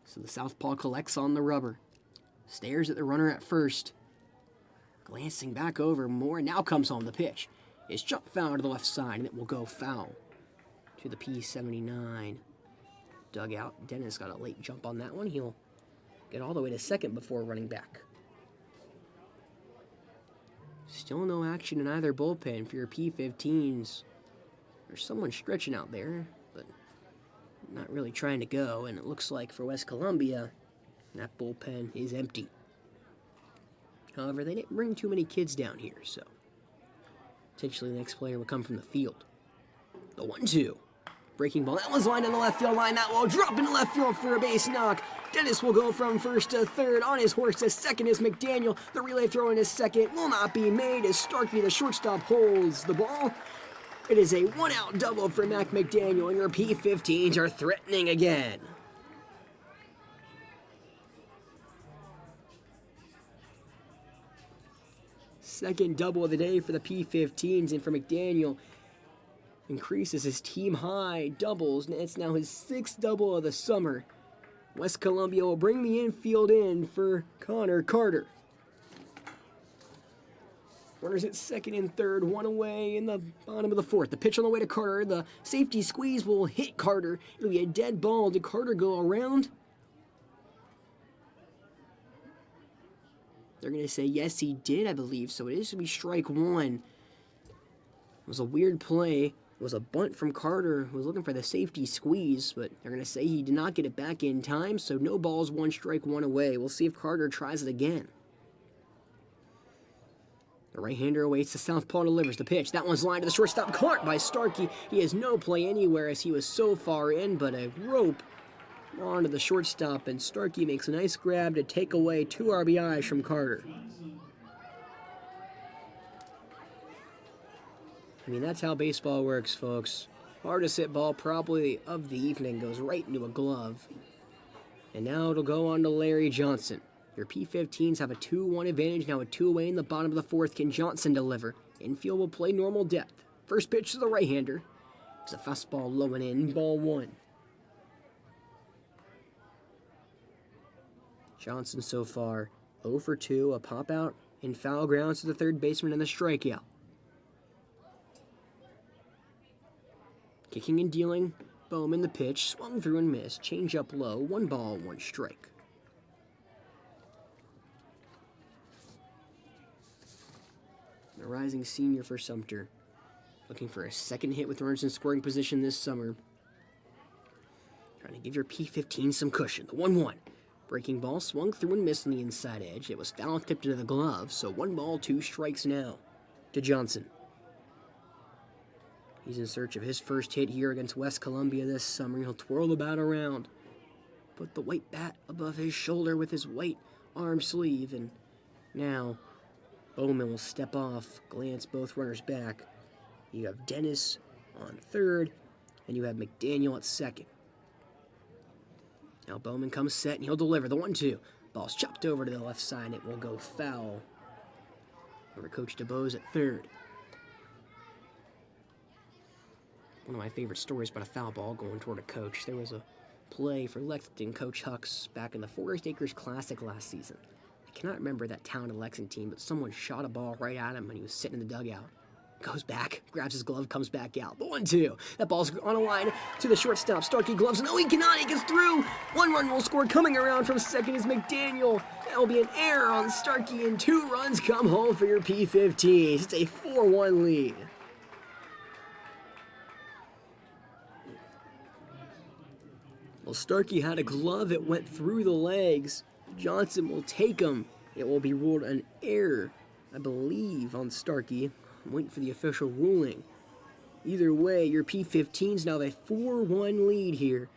So the southpaw collects on the rubber. Stares at the runner at first. Glancing back over, Moore now comes home. The pitch is jump foul to the left side, and it will go foul to the P-79 dugout. Dennis got a late jump on that one. He'll get all the way to second before running back. Still no action in either bullpen for your P-15s. There's someone stretching out there, but not really trying to go, and it looks like for West Columbia, that bullpen is empty. However, they didn't bring too many kids down here, so potentially the next player will come from the field. The 1-2. Breaking ball. That one's lined on the left field line. That will drop into left field for a base knock. Dennis will go from first to third. On his horse to second is McDaniel. The relay throw in his second will not be made as Starkey, the shortstop, holds the ball. It is a one-out double for Mac McDaniel, and your P-15s are threatening again. Second double of the day for the P-15s, and for McDaniel. Increases his team high doubles, and it's now his 6th double of the summer. West Columbia will bring the infield in for Connor Carter. Runners at second and third, one away in the bottom of the 4th. The pitch on the way to Carter. The safety squeeze will hit Carter. It'll be a dead ball. Did Carter go around? They're going to say yes, he did, I believe. So it is going to be strike one. It was a weird play. It was a bunt from Carter, who was looking for the safety squeeze, but they're going to say he did not get it back in time, so no balls, 1 strike, 1 away. We'll see if Carter tries it again. The right-hander awaits, the southpaw delivers the pitch. That one's lined to the shortstop, caught by Starkey. He has no play anywhere as he was so far in, but a rope onto the shortstop, and Starkey makes a nice grab to take away 2 RBIs from Carter. I mean, that's how baseball works, folks. Hardest hit ball probably of the evening goes right into a glove. And now it'll go on to Larry Johnson. Your P-15s have a 2-1 advantage, now a 2 away in the bottom of the 4th. Can Johnson deliver? Infield will play normal depth. First pitch to the right-hander. It's a fastball low and in, ball 1. Johnson so far 0 for 2, a pop out and foul grounds to the third baseman and the strikeout. Kicking and dealing, Bowman the pitch, swung through and missed, change up low, 1 ball, 1 strike. The rising senior for Sumter, looking for a second hit with runners in scoring position this summer. Trying to give your P-15 some cushion, the 1-1. Breaking ball swung through and missed on the inside edge. It was foul tipped into the glove, so 1 ball, 2 strikes now to Johnson. He's in search of his first hit here against West Columbia this summer. He'll twirl the bat around, put the white bat above his shoulder with his white arm sleeve, and now Bowman will step off, glance both runners back. You have Dennis on third, and you have McDaniel at second. Now Bowman comes set, and he'll deliver the 1-2. Ball's chopped over to the left side, and it will go foul over Coach DeBose at third. One of my favorite stories about a foul ball going toward a coach. There was a play for Lexington Coach Hucks back in the Forest Acres Classic last season. I cannot remember that town of Lexington, but someone shot a ball right at him when he was sitting in the dugout. Goes back, grabs his glove, comes back out. The 1-2. That ball's on a line to the shortstop. Starkey gloves. No, he cannot. He gets through. 1 run will score. Coming around from second is McDaniel. That will be an error on Starkey, and 2 runs come home for your P-15. It's a 4-1 lead. Well, Starkey had a glove. It went through the legs. Johnson will take him. It will be ruled an error, I believe, on Starkey. I'm waiting for the official ruling. Either way, your P-15s now have a 4-1 lead here.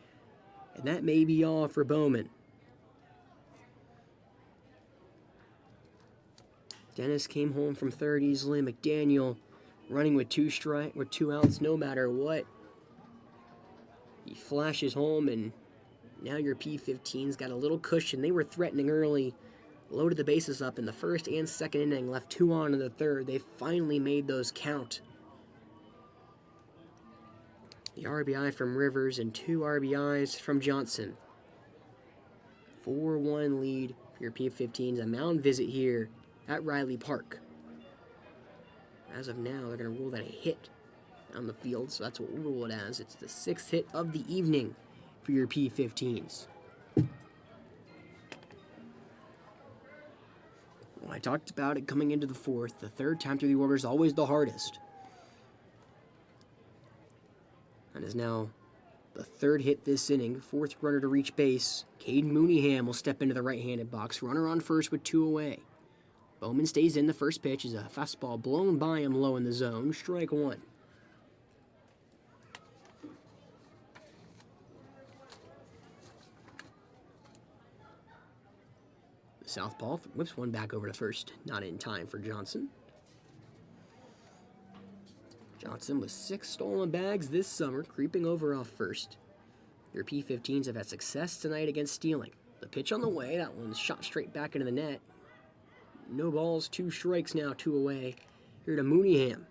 And that may be all for Bowman. Dennis came home from third easily. McDaniel running with 2 outs no matter what. He flashes home, and now your P-15's got a little cushion. They were threatening early, loaded the bases up in the first and second inning, left 2 on in the third. They finally made those count. The RBI from Rivers and 2 RBIs from Johnson. 4-1 lead for your P-15's. A mound visit here at Riley Park. As of now, they're going to rule that a hit on the field, so that's what we'll rule it as. It's the 6th hit of the evening for your P-15s. Well, I talked about it coming into the 4th. The 3rd time through the order is always the hardest. And is now the 3rd hit this inning. 4th runner to reach base. Caden Mooneyham will step into the right-handed box. Runner on first with 2 away. Bowman stays in. The first pitch is a fastball blown by him low in the zone. Strike 1. Southpaw whips one back over to first. Not in time for Johnson. Johnson with 6 stolen bags this summer, creeping over off first. Your P-15s have had success tonight against stealing. The pitch on the way, that one's shot straight back into the net. No balls, 2 strikes now, 2 away. Here to Mooneyham.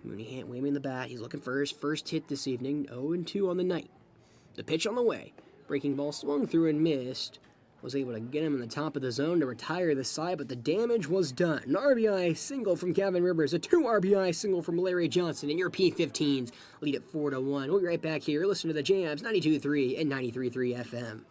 Mooneyham waving the bat. He's looking for his first hit this evening. 0-2 on the night. The pitch on the way. Breaking ball swung through and missed. Was able to get him in the top of the zone to retire the side, but the damage was done. An RBI single from Gavin Rivers, a 2 RBI single from Larry Johnson, and your P-15s lead it 4-1. We'll be right back here. Listen to the Jams 92.3 and 93.3 FM.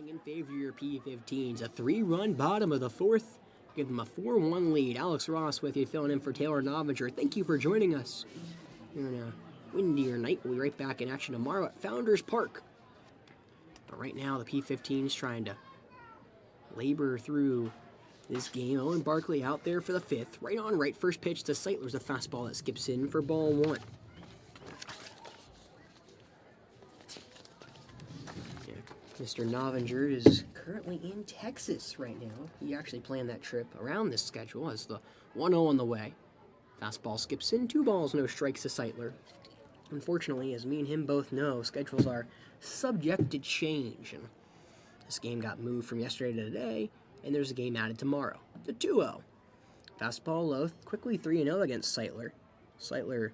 In favor of your P-15s. A 3-run bottom of the 4th. Give them a 4-1 lead. Alex Ross with you, filling in for Taylor Novinger. Thank you for joining us here in a windier night. We'll be right back in action tomorrow at Founders Park. But right now, the P-15s trying to labor through this game. Owen Barkley out there for the 5th. Right on right. First pitch to Seitler's a fastball that skips in for ball 1. Mr. Novinger is currently in Texas right now. He actually planned that trip around this schedule as the 1-0 on the way. Fastball skips in, 2 balls, no strikes to Seitler. Unfortunately, as me and him both know, schedules are subject to change. And this game got moved from yesterday to today, and there's a game added tomorrow. The 2-0. Fastball low, quickly 3-0 against Seitler. Seitler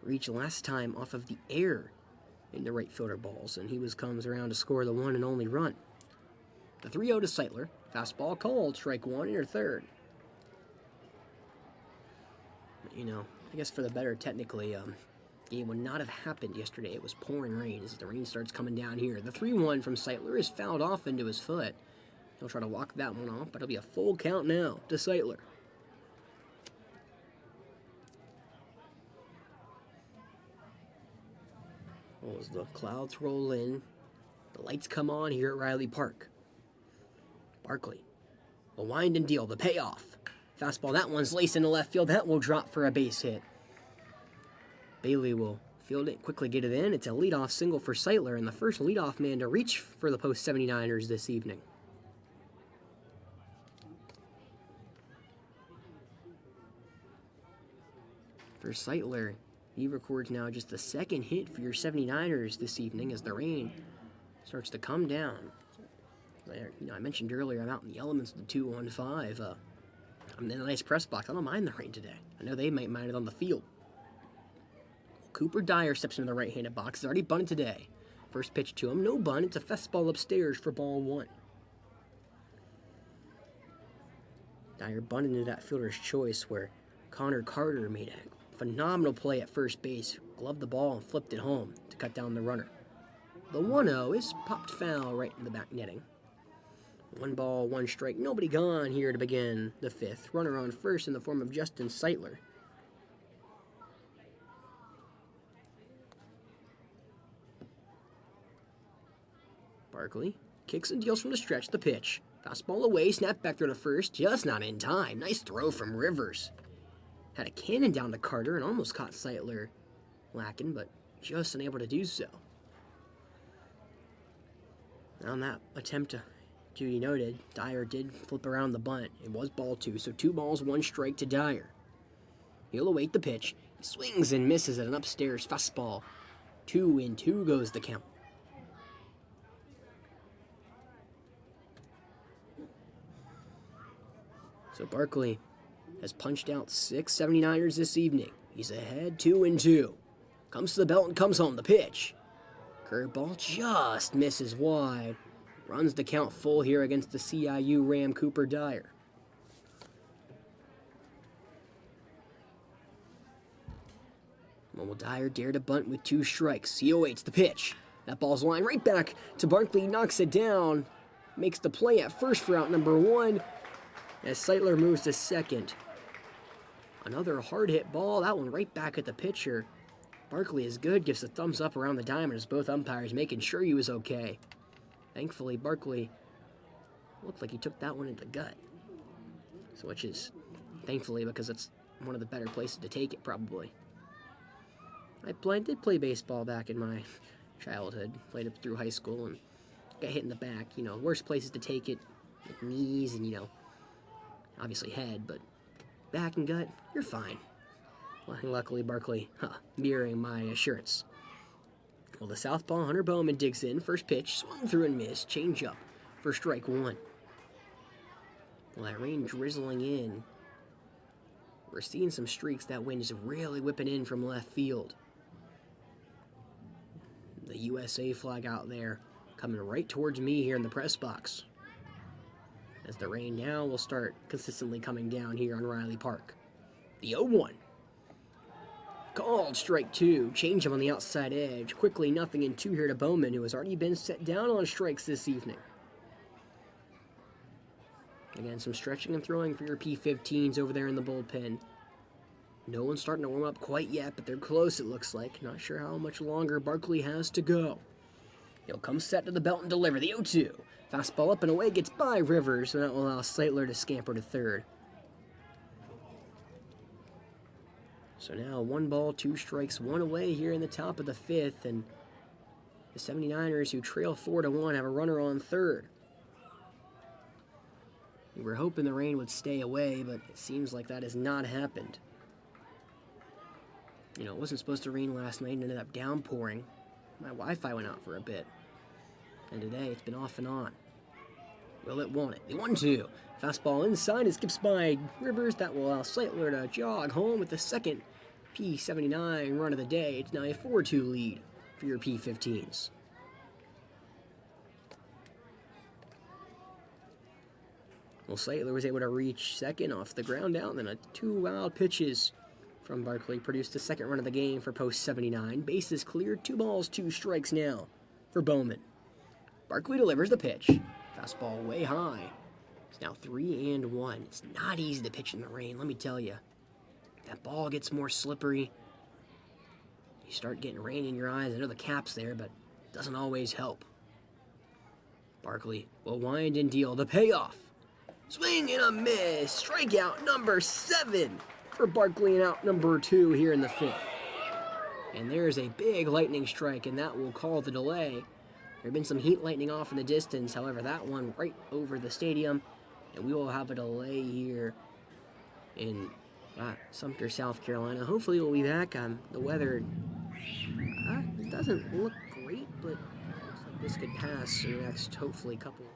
reached last time off of the air into right fielder balls, and he comes around to score the 1 and only run. The 3-0 to Seitler. Fastball called, strike 1, enter 3rd. You know, I guess for the better, technically, game would not have happened yesterday. It was pouring rain as the rain starts coming down here. The 3-1 from Seitler is fouled off into his foot. He'll try to walk that one off, but it'll be a full count now to Seitler. As the clouds roll in, the lights come on here at Riley Park. Barkley will wind and deal, the payoff. Fastball, that one's laced into left field. That will drop for a base hit. Bailey will field it, quickly get it in. It's a leadoff single for Seitler, and the first leadoff man to reach for the post 79ers this evening. For Seitler, he records now just the 2nd hit for your 79ers this evening as the rain starts to come down. I mentioned earlier I'm out in the elements of the 2-1-5. I'm in a nice press box. I don't mind the rain today. I know they might mind it on the field. Cooper Dyer steps into the right-handed box. He's already bunted today. First pitch to him, no bunt. It's a fastball upstairs for ball 1. Dyer bunted into that fielder's choice where Connor Carter made a phenomenal play at first base, gloved the ball and flipped it home to cut down the runner. The 1-0 is popped foul right in the back netting. 1 ball, 1 strike, nobody gone here to begin the 5th. Runner on first in the form of Justin Seitler. Barkley kicks and deals from the stretch, the pitch. Fastball away, snap back there to first, just not in time. Nice throw from Rivers. Had a cannon down to Carter and almost caught Seitler lacking, but just unable to do so. On that attempt to be noted, Dyer did flip around the bunt. It was ball 2, so 2 balls, 1 strike to Dyer. He'll await the pitch. He swings and misses at an upstairs fastball. 2-2 goes the count. So Barkley has punched out 6 79ers this evening. He's ahead 2-2. Comes to the belt and comes home. The pitch. Curveball just misses wide. Runs the count full here against the CIU Ram Cooper Dyer. Will Dyer dare to bunt with 2 strikes? He awaits the pitch. That ball's lined right back to Barkley. Knocks it down. Makes the play at first for out number 1. As Seitler moves to second. Another hard hit ball. That one right back at the pitcher. Barkley is good. Gives a thumbs up around the diamond as both umpires making sure he was okay. Thankfully, Barkley looked like he took that one in the gut. So, which is thankfully because it's one of the better places to take it, probably. I did play baseball back in my childhood. Played up through high school and got hit in the back. You know, worst places to take it, like knees and, you know, obviously head, but back and gut, you're fine. Well, luckily, Barkley, mirroring my assurance. Well, the southpaw Hunter Bowman digs in. First pitch, swung through and missed. Change up for strike 1. Well, that rain drizzling in. We're seeing some streaks. That wind is really whipping in from left field. The USA flag out there coming right towards me here in the press box. As the rain now will start consistently coming down here on Riley Park. The 0-1. Called strike 2. Change him on the outside edge. Quickly 0-2 here to Bowman, who has already been set down on strikes this evening. Again, some stretching and throwing for your P-15s over there in the bullpen. No one's starting to warm up quite yet, but they're close, it looks like. Not sure how much longer Barkley has to go. He'll come set to the belt and deliver the 0-2. Fastball up and away, gets by Rivers, and that will allow Seitler to scamper to third. So now 1 ball, 2 strikes, 1 away here in the top of the 5th, and the 79ers, who trail 4-1, have a runner on third. We were hoping the rain would stay away, but it seems like that has not happened. You know, it wasn't supposed to rain last night and ended up downpouring. My Wi-Fi went out for a bit. And today it's been off and on. Will it, won't it? The 1-2. Fastball inside. It skips by Rivers. That will allow Seitler to jog home with the second P-79 run of the day. It's now a 4-2 lead for your P-15s. Well, Seitler was able to reach second off the ground out, and then 2 wild pitches from Barkley produced the second run of the game for post 79. Bases cleared, 2 balls, 2 strikes now for Bowman. Barkley delivers the pitch. Fastball way high. It's now 3-1. It's not easy to pitch in the rain, let me tell you. That ball gets more slippery. You start getting rain in your eyes. I know the cap's there, but it doesn't always help. Barkley will wind and deal the payoff. Swing and a miss. Strikeout number 7 for Barkley, and out number 2 here in the 5th. And there's a big lightning strike, and that will call the delay. There have been some heat lightning off in the distance. However, that one right over the stadium, and we will have a delay here in Sumter, South Carolina. Hopefully we'll be back. The weather it doesn't look great, but looks like this could pass in the next, hopefully, couple.